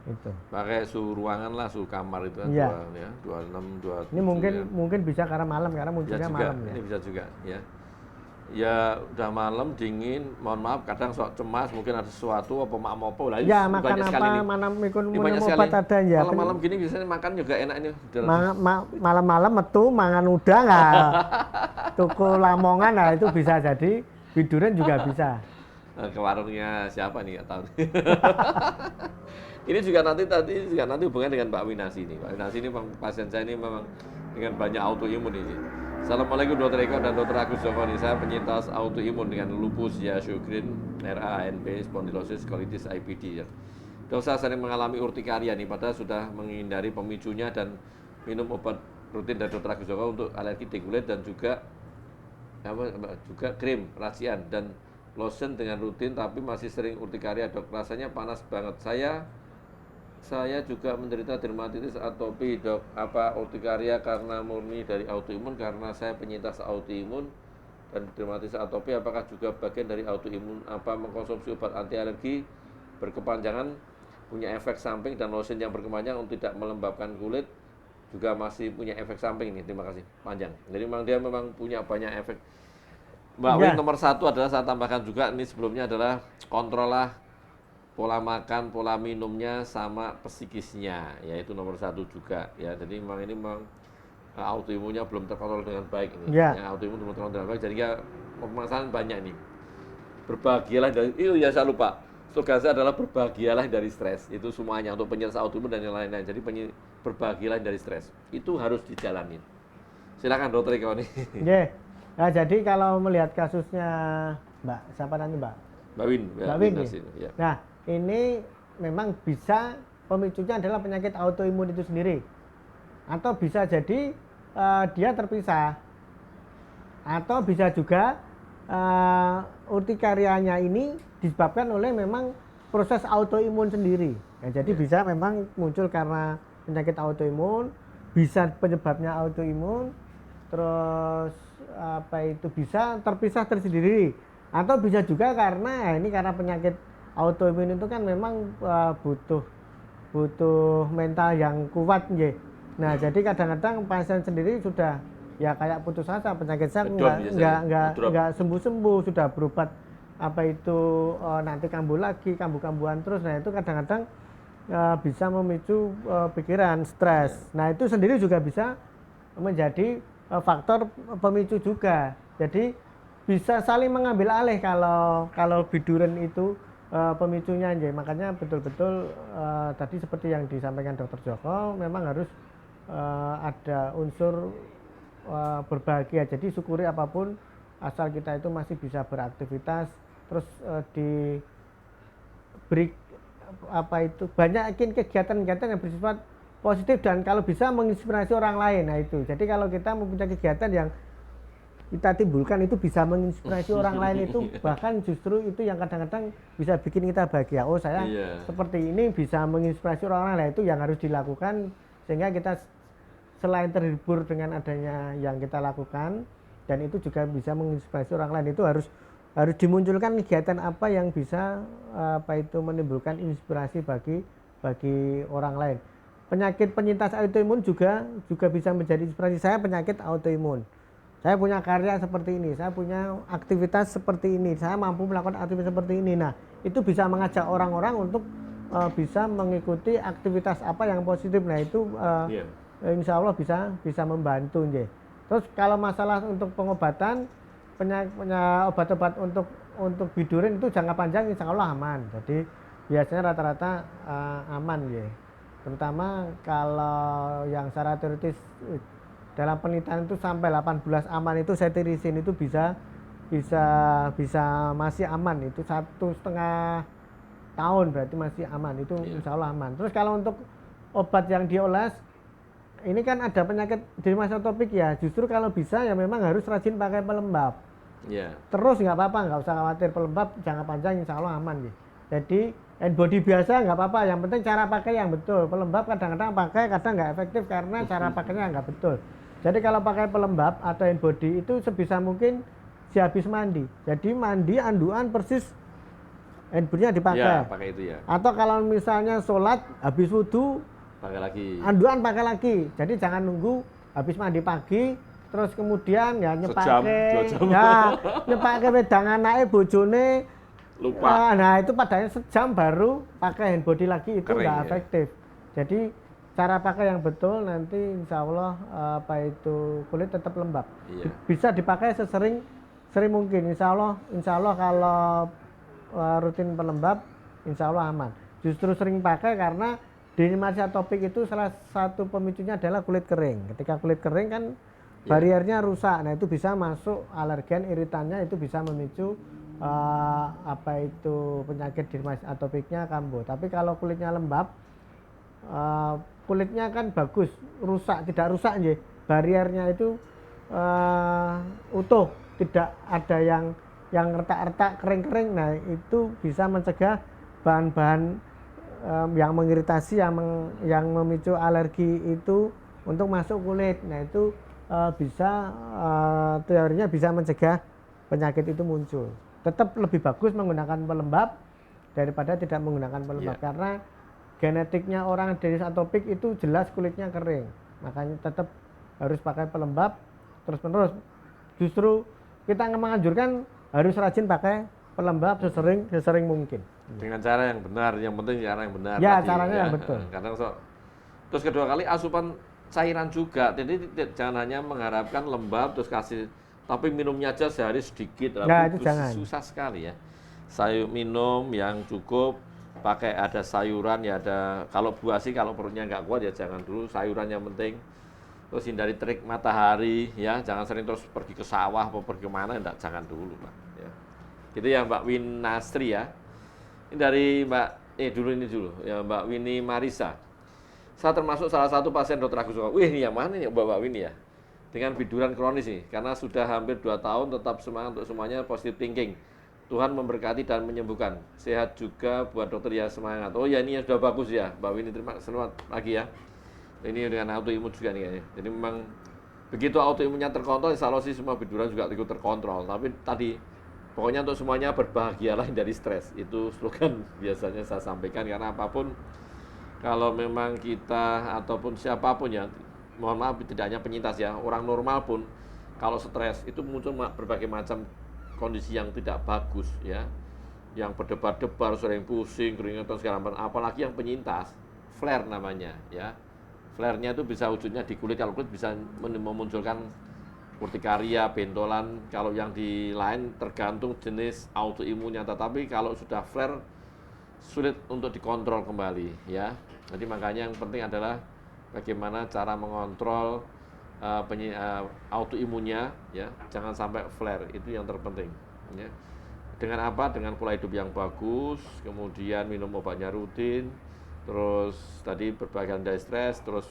Itu pakai suhu ruangan lah, suhu kamar itu kan 26, 27. Ini mungkin bisa karena malam, karena munculnya malam ya. Ini bisa juga ya udah malam dingin, mohon maaf kadang sok cemas, mungkin ada sesuatu apa lah ya makan apa, minum obat ada ya. Malam-malam gini biasanya makan juga enak ini. Malam-malam metu mangan udang nggak tuku lamongan, nah itu bisa jadi biduran juga bisa. Ke warungnya siapa nih nggak tahu. Ini juga nanti hubungannya dengan Mbak Winasi ini. Mbak Winasi ini pasien saya ini memang dengan banyak autoimun ini. Assalamualaikum Dr. Eko dan Dr. Agus Joko. Saya penyintas autoimun dengan lupus ya, Sjogren, RA, ANP, spondylosis, colitis, IBD. Saya sering mengalami urtikaria nih, padahal sudah menghindari pemicunya dan minum obat rutin dari Dr. Agus Joko untuk alergi di kulit dan juga krim, racian dan lotion dengan rutin, tapi masih sering urtikaria dok. Rasanya panas banget. Saya juga menderita dermatitis atopi dok. Apa urtikaria karena murni dari autoimun? Karena saya penyintas autoimun dan dermatitis atopi apakah juga bagian dari autoimun? Apa mengkonsumsi obat anti alergi berkepanjangan punya efek samping dan lotion yang berkepanjangan untuk tidak melembabkan kulit juga masih punya efek samping ini? Terima kasih, panjang. Jadi dia memang punya banyak efek. Mbak Win, nomor 1 adalah saya tambahkan juga ini sebelumnya adalah kontrol lah pola makan, pola minumnya sama psikisnya, yaitu nomor 1 juga ya. Jadi memang ini autoimunnya belum terkontrol dengan baik ini. Autoimun belum terkontrol dengan baik, jadi ya permasalahan banyak nih. Berbahagialah dari saya lupa. Slogan saya adalah berbahagialah dari stres. Itu semuanya untuk penyintas autoimun dan yang lain-lain. Jadi berbahagialah dari stres. Itu harus dijalanin. Silakan Dokter Eko nih. Nah, jadi kalau melihat kasusnya Mbak, siapa nanti Mbak? Mbak Win. Ya. Nah, ini memang bisa pemicunya adalah penyakit autoimun itu sendiri. Atau bisa jadi dia terpisah. Atau bisa juga urtikarianya ini disebabkan oleh memang proses autoimun sendiri. Nah, jadi bisa memang muncul karena penyakit autoimun, bisa penyebabnya autoimun, terus bisa terpisah tersendiri, atau bisa juga karena karena penyakit autoimun itu kan memang butuh butuh mental yang kuat nggih. Nah, jadi kadang-kadang pasien sendiri sudah ya kayak putus asa, penyakit saya Ngedon biasanya, ngedrop. nggak sembuh-sembuh, sudah berobat apa itu nanti kambuh lagi, kambuh-kambuhan terus. Nah, itu kadang-kadang bisa memicu pikiran stres. Nah, itu sendiri juga bisa menjadi faktor pemicu juga. Jadi bisa saling mengambil alih kalau biduran itu pemicunya nggih. Makanya betul-betul tadi seperti yang disampaikan Dokter Joko, memang harus ada unsur berbahagia. Jadi syukuri apapun asal kita itu masih bisa beraktivitas, terus diberi apa itu banyakin kegiatan-kegiatan yang bersifat positif dan kalau bisa menginspirasi orang lain. Nah itu. Jadi kalau kita mempunyai kegiatan yang kita timbulkan itu bisa menginspirasi orang lain, itu bahkan justru itu yang kadang-kadang bisa bikin kita bahagia. Oh, saya seperti ini bisa menginspirasi orang lain. Itu yang harus dilakukan sehingga kita selain terhibur dengan adanya yang kita lakukan, dan itu juga bisa menginspirasi orang lain. Itu harus dimunculkan kegiatan apa yang bisa apa itu menimbulkan inspirasi bagi orang lain. Penyakit penyintas autoimun juga bisa menjadi inspirasi. Saya penyakit autoimun, saya punya karya seperti ini, saya punya aktivitas seperti ini, saya mampu melakukan aktivitas seperti ini. Nah, itu bisa mengajak orang-orang untuk bisa mengikuti aktivitas apa yang positif. Nah, itu insya Allah bisa membantu. Terus kalau masalah untuk pengobatan, obat-obat untuk bidurin itu jangka panjang insya Allah aman. Jadi biasanya rata-rata aman ya. Terutama kalau yang secara teoritis dalam penelitian itu sampai 18 aman itu cetirizine itu bisa masih aman, itu 1,5 tahun berarti masih aman, itu insya Allah aman. Terus kalau untuk obat yang dioles ini kan ada penyakit dermatitis atopik ya, justru kalau bisa ya memang harus rajin pakai pelembab. Terus nggak apa-apa, nggak usah khawatir, pelembab jangka panjang insya Allah aman ya. Jadi antibody biasa nggak apa-apa, yang penting cara pakai yang betul. Pelembab kadang-kadang pakai, kadang nggak efektif karena cara pakainya nggak betul. Jadi kalau pakai pelembab atau antibody itu sebisa mungkin sehabis mandi. Jadi mandi anduan persis antibody-nya dipakai. Ya, pakai itu ya. Atau kalau misalnya sholat habis wudhu pakai lagi. Anduan pakai lagi. Jadi jangan nunggu habis mandi pagi terus kemudian ya nyepake wedang anake bojone lupa. Nah itu padahal sejam baru pakai handbody lagi, itu nggak efektif. Jadi cara pakai yang betul nanti insya Allah apa itu kulit tetap lembab. Bisa dipakai sering mungkin. Insya Allah kalau rutin pelembab insya Allah aman. Justru sering pakai karena dermatitis atopik itu salah satu pemicunya adalah kulit kering. Ketika kulit kering kan bariernya rusak, nah itu bisa masuk alergen, iritannya itu bisa memicu apa itu penyakit dermatitis atopiknya kambuh. Tapi kalau kulitnya lembab, kulitnya kan bagus, tidak rusak nggih. Bariernya itu utuh, tidak ada yang retak-retak, kering-kering. Nah, itu bisa mencegah bahan-bahan yang mengiritasi, yang memicu alergi itu untuk masuk kulit. Nah, itu bisa teorinya bisa mencegah penyakit itu muncul. Tetap lebih bagus menggunakan pelembab daripada tidak menggunakan pelembab, karena genetiknya orang dermatitis atopik itu jelas kulitnya kering, makanya tetap harus pakai pelembab terus-menerus. Justru kita menganjurkan harus rajin pakai pelembab sesering mungkin dengan cara yang benar, yang penting cara yang benar. Ya, caranya yang betul. Kadang terus kedua kali asupan cairan juga, jadi jangan hanya mengharapkan lembab terus kasih, tapi minumnya aja sehari sedikit. Nah, itu jangan. Susah sekali ya. Minum yang cukup, pakai ada sayuran ya, ada kalau buah sih kalau perutnya nggak kuat ya jangan dulu, sayuran yang penting. Terus hindari terik matahari ya, jangan sering terus pergi ke sawah atau pergi kemana, jangan dulu lah ya. Gitu ya Mbak Winastri ya. Ini dari Mbak ini dulu ya, Mbak Winnie Marisa. Saya termasuk salah satu pasien Dr. Agus. Wih, ini yang mana nih Mbak Winnie ya? Dengan biduran kronis nih, karena sudah hampir 2 tahun tetap semangat untuk semuanya, positive thinking. Tuhan memberkati dan menyembuhkan. Sehat juga buat dokter ya, semangat. Oh ya, ini yang sudah bagus ya, Mbak Winnie, terima kasih selamat lagi ya. Ini dengan autoimun juga nih kayaknya. Jadi memang begitu autoimunnya terkontrol, insya Allah sih semua biduran juga ikut terkontrol. Tapi tadi pokoknya untuk semuanya berbahagialah dari stres. Itu slogan biasanya saya sampaikan, karena apapun kalau memang kita ataupun siapapun ya, mohon maaf tidak hanya penyintas ya, orang normal pun kalau stres itu muncul berbagai macam kondisi yang tidak bagus ya, yang berdebar-debar, sering pusing, keringetan segala macam, apalagi yang penyintas, flare namanya ya. Flare-nya itu bisa wujudnya di kulit, kalau kulit bisa memunculkan urtikaria, bentolan, kalau yang di lain tergantung jenis autoimunnya, tetapi kalau sudah flare sulit untuk dikontrol kembali ya. Jadi makanya yang penting adalah bagaimana cara mengontrol autoimunnya ya, jangan sampai flare, itu yang terpenting ya. Dengan apa? Dengan pola hidup yang bagus, kemudian minum obatnya rutin, terus tadi berbagai dari stres, terus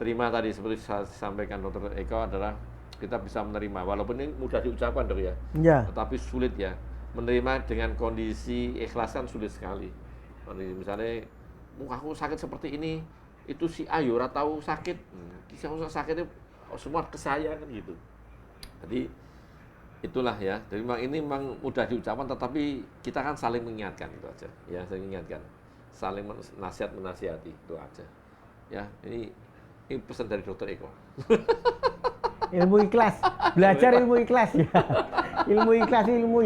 terima tadi seperti saya sampaikan Dr. Eko adalah kita bisa menerima, walaupun ini mudah diucapkan dok ya, Ya. tetapi sulit ya menerima dengan kondisi ikhlas kan sulit sekali. Misalnya, aku sakit seperti ini, itu si Ayu ora tahu sakit, sakitnya semua ke saya kan gitu. Jadi itulah ya. Jadi memang ini memang mudah diucapkan, tetapi kita kan saling mengingatkan itu aja. Ya, saling mengingatkan, saling menasihati itu aja. Ya, ini pesan dari Dr. Eko. Ilmu ikhlas, belajar ilmu ikhlas ya. Ilmu ikhlas ilmu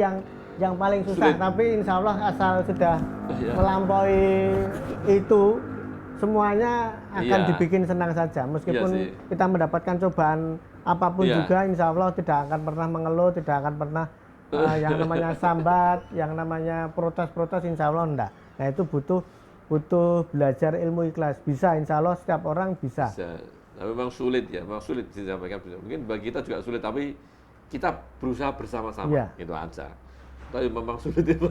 yang paling susah, tapi insya Allah asal sudah melampaui itu, semuanya akan dibikin senang saja. Meskipun kita mendapatkan cobaan apapun juga, insya Allah tidak akan pernah mengeluh, tidak akan pernah yang namanya sambat, yang namanya protes-protes, insya Allah enggak. Nah itu butuh belajar ilmu ikhlas. Bisa, insya Allah setiap orang bisa. Nah, memang sulit ya, memang sulit disampaikan. Mungkin bagi kita juga sulit, tapi kita berusaha bersama-sama, gitu aja. Tapi memang sulit itu.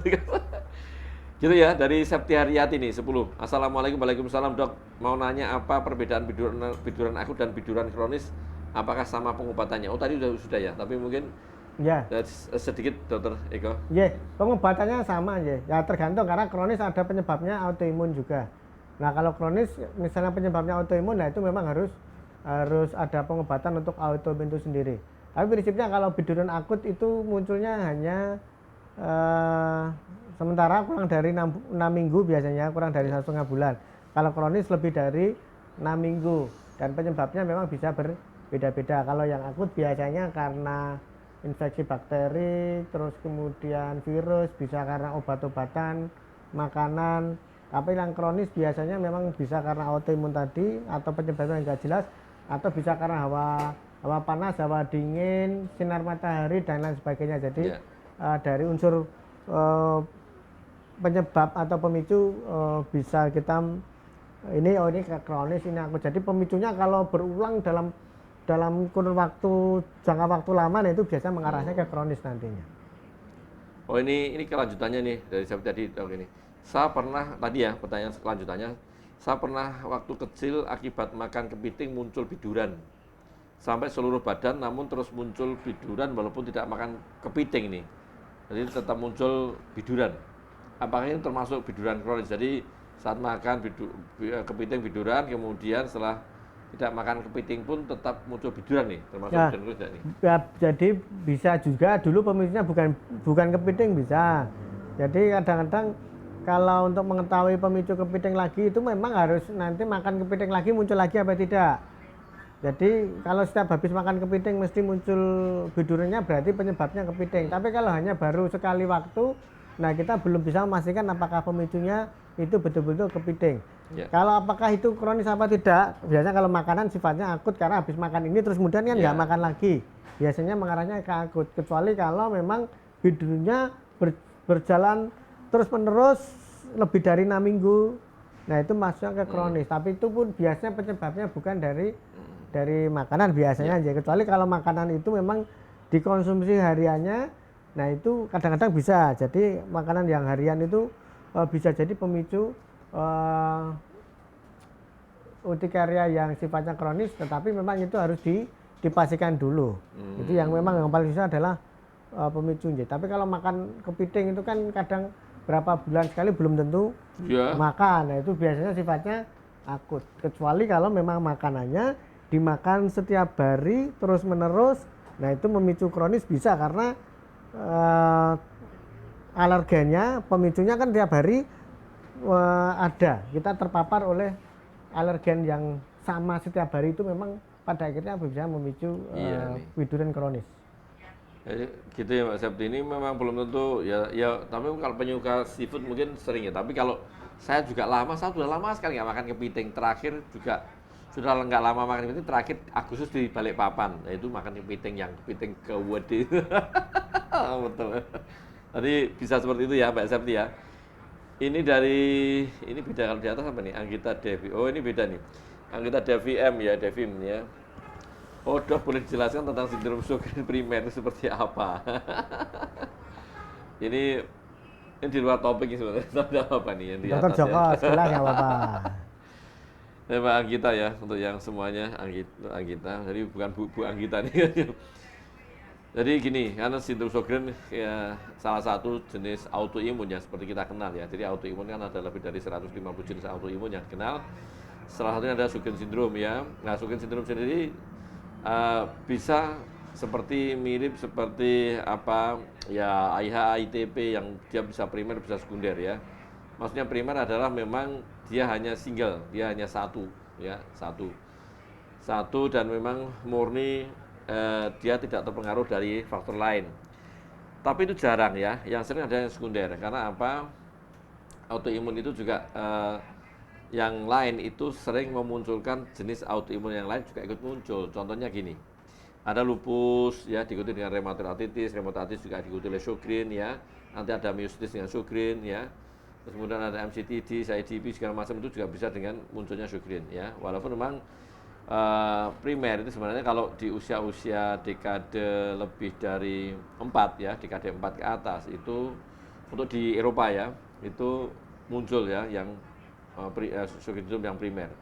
Gitu ya, dari Septiariati nih, 10. Assalamualaikum, waalaikumsalam dok. Mau nanya apa perbedaan biduran akut dan biduran kronis? Apakah sama pengobatannya? Oh tadi sudah ya, tapi mungkin sedikit Dokter Eko. Ya, pengobatannya sama aja. Ya tergantung, karena kronis ada penyebabnya autoimun juga. Nah kalau kronis misalnya penyebabnya autoimun, nah itu memang harus ada pengobatan untuk autoimun itu sendiri. Tapi prinsipnya kalau biduran akut itu munculnya hanya sementara kurang dari 6 minggu biasanya, kurang dari 1,5 bulan. Kalau kronis lebih dari 6 minggu, dan penyebabnya memang bisa berbeda-beda. Kalau yang akut biasanya karena infeksi bakteri, terus kemudian virus, bisa karena obat-obatan, makanan. Tapi yang kronis biasanya memang bisa karena autoimun tadi, atau penyebabnya nggak jelas, atau bisa karena hawa panas, hawa dingin, sinar matahari, dan lain sebagainya. Jadi dari unsur penyebab atau pemicu bisa kita ini kronis, ini akut. Jadi pemicunya kalau berulang dalam kurun waktu jangka waktu lama, nah itu biasanya mengarahnya ke kronis nantinya. Oh ini kelanjutannya nih dari saya tadi ini. Saya pernah tadi ya, pertanyaan kelanjutannya, saya pernah waktu kecil akibat makan kepiting muncul biduran sampai seluruh badan, namun terus muncul biduran walaupun tidak makan kepiting nih. Jadi tetap muncul biduran. Apakah ini termasuk biduran kronis? Jadi saat makan kepiting biduran, kemudian setelah tidak makan kepiting pun tetap muncul biduran nih, termasuk biduran kronis tidak nih? Ya, jadi bisa juga dulu pemicunya bukan kepiting bisa. Jadi kadang-kadang kalau untuk mengetahui pemicu kepiting lagi itu memang harus nanti makan kepiting lagi muncul lagi apa tidak. Jadi kalau setiap habis makan kepiting mesti muncul bidurannya, berarti penyebabnya kepiting. Tapi kalau hanya baru sekali waktu, nah kita belum bisa memastikan apakah pemicunya itu betul-betul kepiting. Kalau apakah itu kronis apa tidak, biasanya kalau makanan sifatnya akut karena habis makan ini terus kemudian kan nggak makan lagi. Biasanya mengarahnya ke akut, kecuali kalau memang bidurannya berjalan terus-menerus lebih dari 6 minggu, nah itu masuknya ke kronis. Tapi itu pun biasanya penyebabnya bukan dari makanan biasanya aja, kecuali kalau makanan itu memang dikonsumsi hariannya, nah itu kadang-kadang bisa. Jadi makanan yang harian itu bisa jadi pemicu urtikaria yang sifatnya kronis, tetapi memang itu harus dipastikan dulu. Itu yang memang yang paling susah adalah pemicu. Tapi kalau makan kepiting itu kan kadang berapa bulan sekali belum tentu makan. Nah itu biasanya sifatnya akut. Kecuali kalau memang makanannya dimakan setiap hari terus menerus, nah itu memicu kronis bisa karena alergennya, pemicunya kan tiap hari ada, kita terpapar oleh alergen yang sama setiap hari itu memang pada akhirnya bisa memicu Iya nih. biduran kronis. Jadi gitu ya Mbak Septi, ini memang belum tentu ya tapi kalau penyuka seafood mungkin sering ya, tapi kalau saya juga saya sudah lama sekali nggak makan kepiting, terakhir juga sudah nggak lama makan kepiting, terakhir Agustus di Balikpapan, yaitu makan kepiting ke Wede. Betul. Tadi bisa seperti itu ya Mbak Septi ya. Ini ini beda kalau di atas apa nih? Anggita Devi. Oh ini beda nih. Anggita Devi M ya, Devim ya. Oh, Dok, boleh dijelaskan tentang sindrom Sjogren primer itu seperti apa? ini ini di luar topik ini sebenarnya. Tapi apa nih yang di Dokter atas Joko, ya? sekolah nggak apa-apa. Ini Mbak Anggita ya, untuk yang semuanya Anggita. Jadi bukan Bu Anggita nih. Jadi gini, karena sindrom Sjogren ya salah satu jenis autoimun yang seperti kita kenal ya. Jadi autoimun kan ada lebih dari 150 jenis autoimun yang dikenal. Salah satunya ada Sjogren syndrome ya. Nah, Sjogren syndrome sendiri bisa mirip seperti apa ya IH, ITP yang dia bisa primer bisa sekunder ya. Maksudnya primer adalah memang dia hanya single, dia hanya satu ya, satu dan memang murni dia tidak terpengaruh dari faktor lain. Tapi itu jarang ya, yang sering ada yang sekunder karena apa? Autoimun itu juga yang lain itu sering memunculkan jenis autoimun yang lain juga ikut muncul. Contohnya gini, ada lupus ya diikuti dengan rheumatoid arthritis juga diikuti oleh Sjogren ya. Nanti ada myositis dengan Sjogren ya. Terus kemudian ada MCTD, CIDP segala macam itu juga bisa dengan munculnya Sjogren ya. Walaupun memang primer itu sebenarnya kalau di usia-usia dekade lebih dari 4 ya, dekade 4 ke atas itu untuk di Eropa ya, itu muncul ya yang Sjogren syndrome yang primer.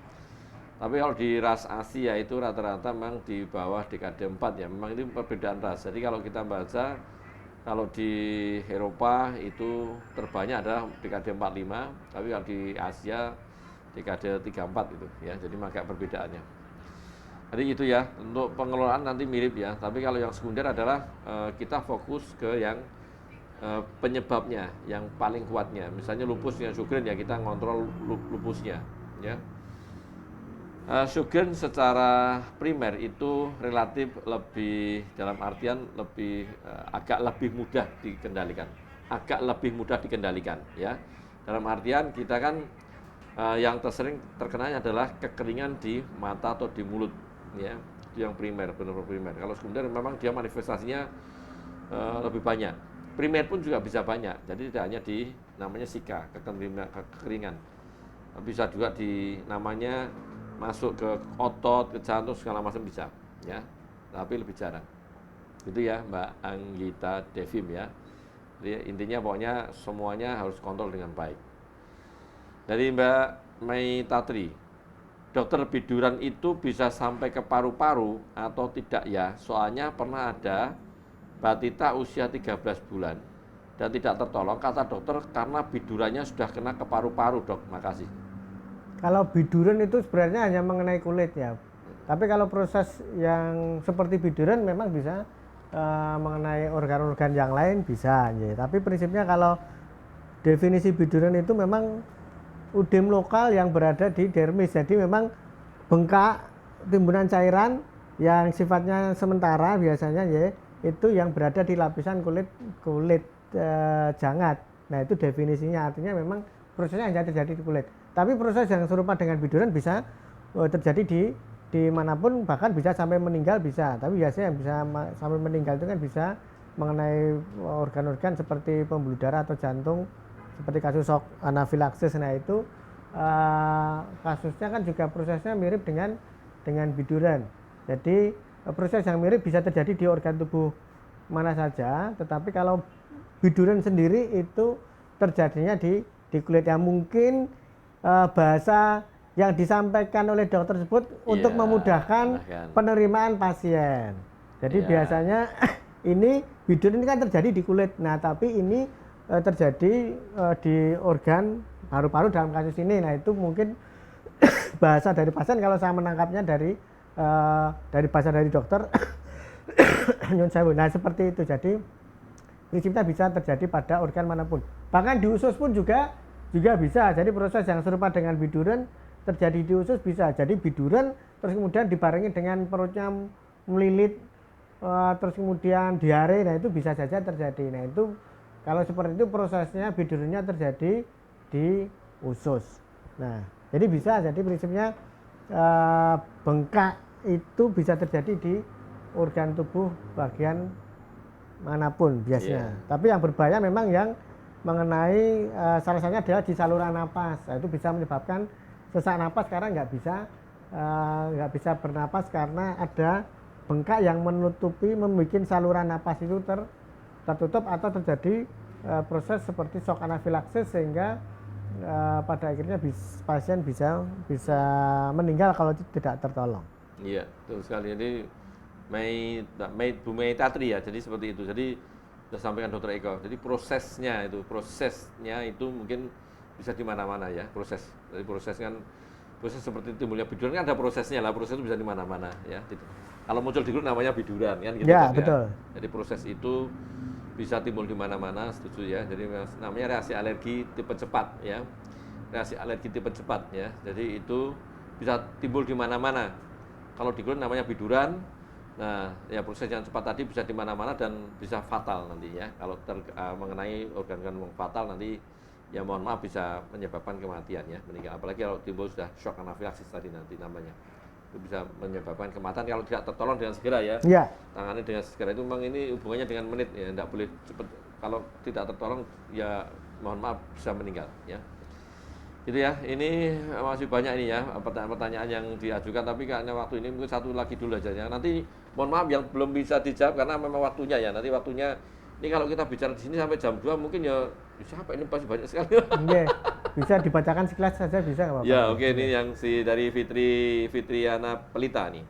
Tapi kalau di ras Asia itu rata-rata memang di bawah dekade 4 ya, memang itu perbedaan ras. Jadi kalau kita baca, kalau di Eropa itu terbanyak adalah dekade 45, tapi kalau di Asia dekade 34 itu ya, jadi agak perbedaannya. Jadi itu ya, untuk pengelolaan nanti mirip ya, tapi kalau yang sekunder adalah kita fokus ke yang penyebabnya yang paling kuatnya. Misalnya lupus dengan Sjogren ya kita ngontrol lupusnya ya. Sjogren secara primer itu relatif lebih dalam artian lebih agak lebih mudah dikendalikan ya. Dalam artian kita kan yang tersering terkenanya adalah kekeringan di mata atau di mulut ya. Itu yang primer, benar-benar primer. Kalau sekunder memang dia manifestasinya lebih banyak. Primer pun juga bisa banyak, jadi tidak hanya di namanya sika, kekeringan. Bisa juga di namanya masuk ke otot, ke jantung, segala macam bisa ya, tapi lebih jarang. Itu ya Mbak Anggita Devim ya. Jadi intinya pokoknya semuanya harus kontrol dengan baik. Dari Mbak Mei Tatri, dokter biduran itu bisa sampai ke paru-paru atau tidak ya? Soalnya pernah ada batita usia 13 bulan dan tidak tertolong, kata dokter karena bidurannya sudah kena ke paru-paru, Dok. Makasih. Kalau biduran itu sebenarnya hanya mengenai kulit ya. Tapi kalau proses yang seperti biduran memang bisa mengenai organ-organ yang lain bisa ya. Tapi prinsipnya kalau definisi biduran itu memang udem lokal yang berada di dermis. Jadi memang bengkak timbunan cairan yang sifatnya sementara biasanya ya, itu yang berada di lapisan kulit jangat. Nah itu definisinya, artinya memang prosesnya hanya terjadi di kulit. Tapi proses yang serupa dengan biduran bisa terjadi di manapun, bahkan bisa sampai meninggal bisa. Tapi biasanya yang bisa sampai meninggal itu kan bisa mengenai organ-organ seperti pembuluh darah atau jantung, seperti kasus shock anafilaksis. Nah itu kasusnya kan juga prosesnya mirip dengan biduran. Jadi proses yang mirip bisa terjadi di organ tubuh mana saja, tetapi kalau biduran sendiri itu terjadinya di kulit, yang mungkin bahasa yang disampaikan oleh dokter tersebut untuk memudahkan penerimaan pasien. Jadi biasanya ini biduran ini kan terjadi di kulit, nah tapi ini terjadi di organ paru-paru dalam kasus ini. Nah itu mungkin bahasa dari pasien, kalau saya menangkapnya dari bahasa dari dokter. Nah seperti itu. Jadi prinsipnya bisa terjadi pada organ manapun. Bahkan di usus pun juga juga bisa. Jadi proses yang serupa dengan biduran terjadi di usus bisa. Jadi biduran terus kemudian dibarengi dengan perutnya melilit, terus kemudian diare, nah itu bisa saja terjadi. Nah itu kalau seperti itu prosesnya bidurannya terjadi di usus. Nah jadi bisa, jadi prinsipnya bengkak itu bisa terjadi di organ tubuh bagian manapun biasanya. Tapi yang berbahaya memang yang mengenai salah satunya adalah di saluran napas. Nah, itu bisa menyebabkan sesak napas karena nggak bisa bernapas karena ada bengkak yang menutupi, membuat saluran napas itu tertutup atau terjadi proses seperti shock anafilaksis sehingga pada akhirnya pasien bisa meninggal kalau tidak tertolong. Iya, betul sekali. Jadi Bu Mei Tatri ya, jadi seperti itu. Jadi sudah sampaikan Dokter Eko. Jadi prosesnya itu mungkin bisa di mana-mana ya, proses. Jadi proses seperti timbulnya biduran kan ada prosesnya lah, proses itu bisa di mana-mana ya. Kalau muncul di grup namanya biduran kan gitu ya, kan, betul. Ya. Jadi proses itu bisa timbul di mana-mana, setuju ya. Jadi namanya reaksi alergi tipe cepat ya. Reaksi alergi tipe cepat ya. Jadi itu bisa timbul di mana-mana. Kalau di grup namanya biduran. Nah, ya proses yang cepat tadi bisa di mana-mana dan bisa fatal nanti ya. Kalau mengenai organ-organ fatal nanti ya mohon maaf bisa menyebabkan kematian ya, meninggal. Apalagi kalau timbul sudah shock anafilaksis tadi nanti namanya. Itu bisa menyebabkan kematian kalau tidak tertolong dengan segera ya. Iya. Tangani dengan segera itu memang ini hubungannya dengan menit ya, tidak boleh cepat. Kalau tidak tertolong ya mohon maaf bisa meninggal ya. Gitu ya, ini masih banyak ini ya pertanyaan-pertanyaan yang diajukan, tapi karena waktu ini mungkin satu lagi dulu aja ya. Nanti mohon maaf yang belum bisa dijawab karena memang waktunya ya. Nanti waktunya ini kalau kita bicara di sini sampai jam 2 mungkin ya siapa ini pasti banyak sekali. Oke, bisa dibacakan sekilas saja bisa nggak Pak? Ya, oke, ini yang dari Fitriana Pelita nih.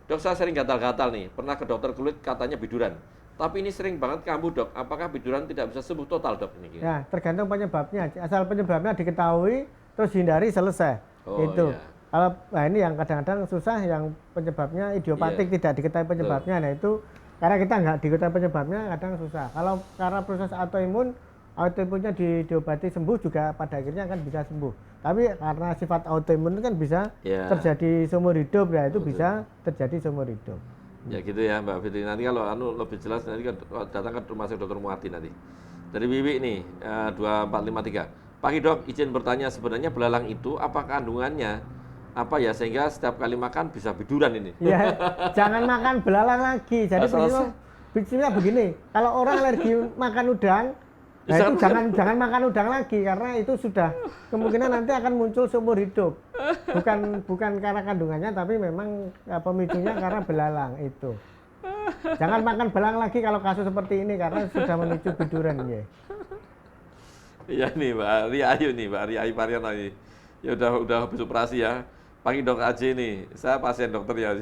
Dok, saya sering gatal-gatal nih. Pernah ke dokter kulit katanya biduran. Tapi ini sering banget kambuh, Dok. Apakah biduran tidak bisa sembuh total, Dok? Ini ya, tergantung penyebabnya. Asal penyebabnya diketahui terus hindari, selesai. Itu. Iya. Kalau ini yang kadang-kadang susah, yang penyebabnya idiopatik, tidak diketahui penyebabnya. Nah itu karena kita nggak diketahui penyebabnya kadang susah. Kalau karena proses autoimunnya diobati sembuh juga pada akhirnya akan bisa sembuh. Tapi karena sifat autoimun itu kan bisa terjadi seumur hidup, ya itu bisa terjadi seumur hidup. Ya gitu ya Mbak Fitri. Nanti kalau lebih jelas nanti datang ke rumah sakit Dr. Muarti nanti. Dari Wiwi nih 2453. Pagi Dok, izin bertanya, sebenarnya belalang itu apa kandungannya? Apa ya sehingga setiap kali makan bisa biduran ini? Ya, jangan makan belalang lagi. Jadi prinsipnya begini, kalau orang alergi makan udang, nah itu jangan makan udang lagi karena itu sudah kemungkinan nanti akan muncul seumur hidup. Bukan karena kandungannya, tapi memang pemicunya karena belalang itu. Jangan makan belalang lagi kalau kasus seperti ini karena sudah memicu biduran ya. Iya nih Mbak Ria Ayu nih, Mbak Ria Ayu Pariana nih. Ya udah habis operasi ya. Pagi Dok Aji nih, saya pasien dokter ya,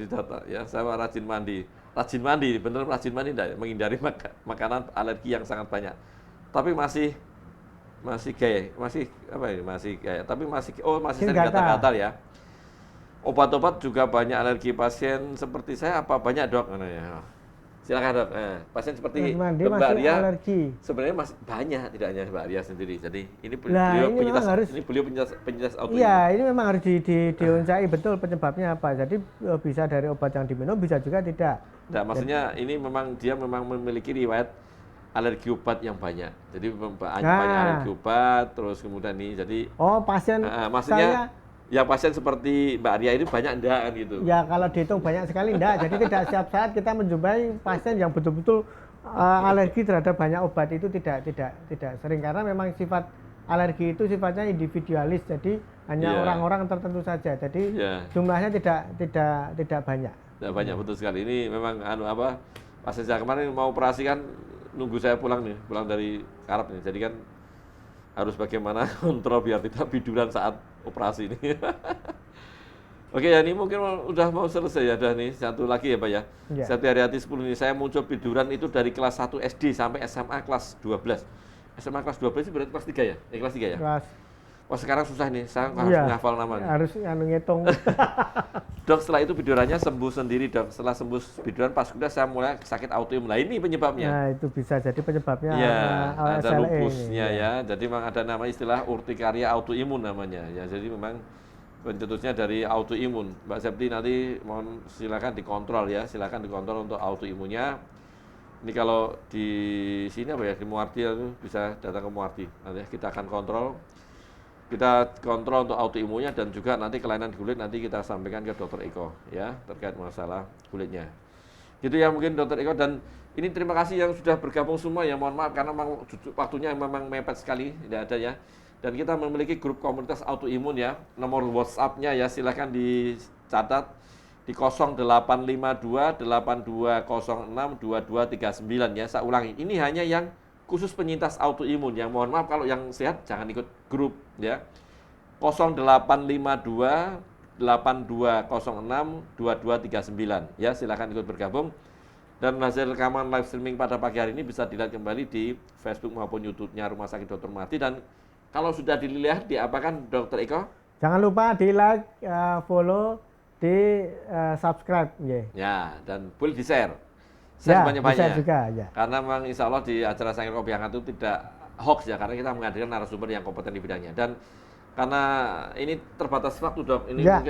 saya rajin mandi. Rajin mandi, bener rajin mandi enggak? Menghindari makanan alergi yang sangat banyak. Tapi masih kayak tapi masih sering gatal-gatal ya. Obat-obat juga banyak alergi pasien seperti saya apa banyak Dok? Ya. Silakan Dok. Pasien seperti Mbak Ria sebenarnya masih banyak, tidak hanya Mbak Ria sendiri. Jadi ini beliau penyintas autoimun. Iya, ini memang harus diwawancari betul penyebabnya apa. Jadi bisa dari obat yang diminum, bisa juga tidak. Nah, maksudnya ini memang dia memiliki riwayat alergi obat yang banyak. Jadi banyak alergi obat, terus kemudian ini jadi pasien maksudnya ya pasien seperti Mbak Ria ini banyak enggak kan gitu? Ya kalau dihitung banyak sekali enggak. Jadi tidak setiap saat kita menjumpai pasien yang betul-betul alergi terhadap banyak obat itu tidak sering karena memang sifat alergi itu sifatnya individualis. Jadi hanya orang-orang tertentu saja. Jadi jumlahnya tidak banyak. Tidak banyak, betul sekali. Ini memang pasien saya kemarin mau operasi kan nunggu saya pulang dari Arab nih. Jadi kan harus bagaimana kontrol biar tidak biduran saat operasi ini. Oke ya, ini mungkin udah mau selesai ya, dah nih satu lagi ya Pak ya. Setiap hari 10 ini saya muncul biduran itu dari kelas 1 SD sampai SMA kelas 12. SMA kelas 12 itu berarti kelas 3 ya? Kelas 3 ya? Wah sekarang susah nih, saya harus Iya, menghafal namanya. harus ngitung. Dok, setelah itu bidurannya sembuh sendiri, dok. Setelah sembuh biduran, pas udah saya mulai sakit autoimun. Nah, ini penyebabnya. Nah, itu bisa jadi penyebabnya Iya, ada SLE ini. lupusnya Ya. ya. Jadi memang ada nama istilah urtikaria autoimun namanya. Ya, jadi memang pencetusnya dari autoimun. Mbak Septi nanti mohon silakan dikontrol ya, silakan dikontrol untuk autoimunnya. Ini kalau di sini apa ya, di Muarti itu bisa datang ke Muarti. Nanti kita akan kontrol. Kita kontrol untuk autoimunnya dan juga nanti kelainan kulit nanti kita sampaikan ke Dokter Eko ya terkait masalah kulitnya. Gitu ya mungkin Dokter Eko, dan ini terima kasih yang sudah bergabung semua ya. Mohon maaf karena memang waktunya memang mepet sekali, tidak ada ya. Dan kita memiliki grup komunitas autoimun ya. Nomor WhatsApp-nya ya silahkan dicatat di 0852 8206 2239 ya. Saya ulangi, ini hanya yang khusus penyintas autoimun ya. Mohon maaf kalau yang sehat jangan ikut grup ya. 0852 8206 2239 ya, silakan ikut bergabung. Dan hasil rekaman live streaming pada pagi hari ini bisa dilihat kembali di Facebook maupun YouTube-nya Rumah Sakit Dr. Muarti. Dan kalau sudah dilihat diapakan Dokter Eko? Jangan lupa di like, follow, di subscribe Ya, dan boleh di-share. Ya, Sebanyak-banyaknya. bisa juga ya. Karena memang insya Allah di acara Sangir Kopi Hangat itu tidak hoax ya, karena kita menghadirkan narasumber yang kompeten di bidangnya. Dan karena ini terbatas waktu dok, ini Ya.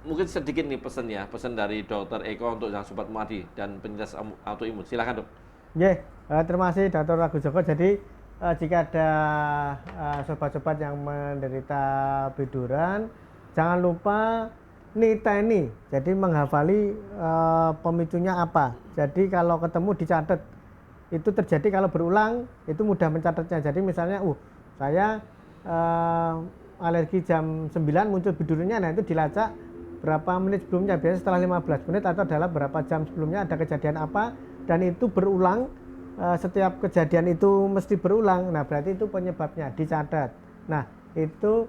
mungkin sedikit nih pesan ya, pesan dari Dokter Eko untuk yang Sobat Muarti dan penyintas autoimun. Silakan dok. Terima kasih Dr. Agus Joko. Jadi jika ada sobat-sobat yang menderita biduran, jangan lupa niteni, jadi menghafali pemicunya apa. Jadi kalau ketemu dicatat. Itu terjadi kalau berulang, itu mudah mencatatnya. Jadi misalnya, saya alergi jam 9 muncul bidurannya, nah itu dilacak berapa menit sebelumnya, biasanya setelah 15 menit atau dalam berapa jam sebelumnya ada kejadian apa, dan itu berulang, setiap kejadian itu mesti berulang, nah berarti itu penyebabnya, dicatat. Nah itu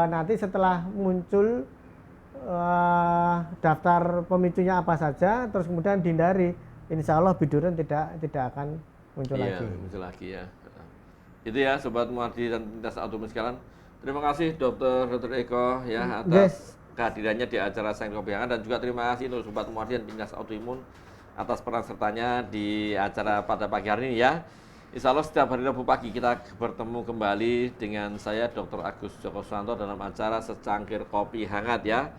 nanti setelah muncul daftar pemicunya apa saja, terus kemudian dihindari, insya Allah biduran tidak akan muncul lagi. Iya, muncul lagi ya. Itu ya Sobat Muarti dan penyintas autoimun sekalian. Terima kasih Dokter Eko ya atas kehadirannya di acara Sangir Kopi Hangat, dan juga terima kasih untuk Sobat Muarti dan penyintas autoimun atas peran sertanya di acara pada pagi hari ini ya. Insya Allah setiap hari Rabu pagi kita bertemu kembali dengan saya Dr. Agus Joko Suwanto dalam acara Secangkir Kopi Hangat ya,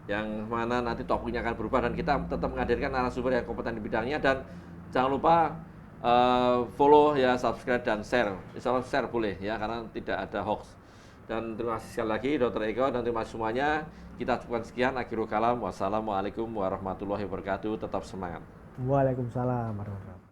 yang mana nanti topiknya akan berubah dan kita tetap menghadirkan narasumber yang kompeten di bidangnya. Dan jangan lupa follow ya, subscribe dan share. Insya Allah share boleh ya, karena tidak ada hoax. Dan terima kasih sekali lagi Dr. Eko, dan terima kasih semuanya. Kita cukupkan sekian, akhirul kalam. Wassalamualaikum warahmatullahi wabarakatuh. Tetap semangat. Waalaikumsalam warahmatullahi wabarakatuh.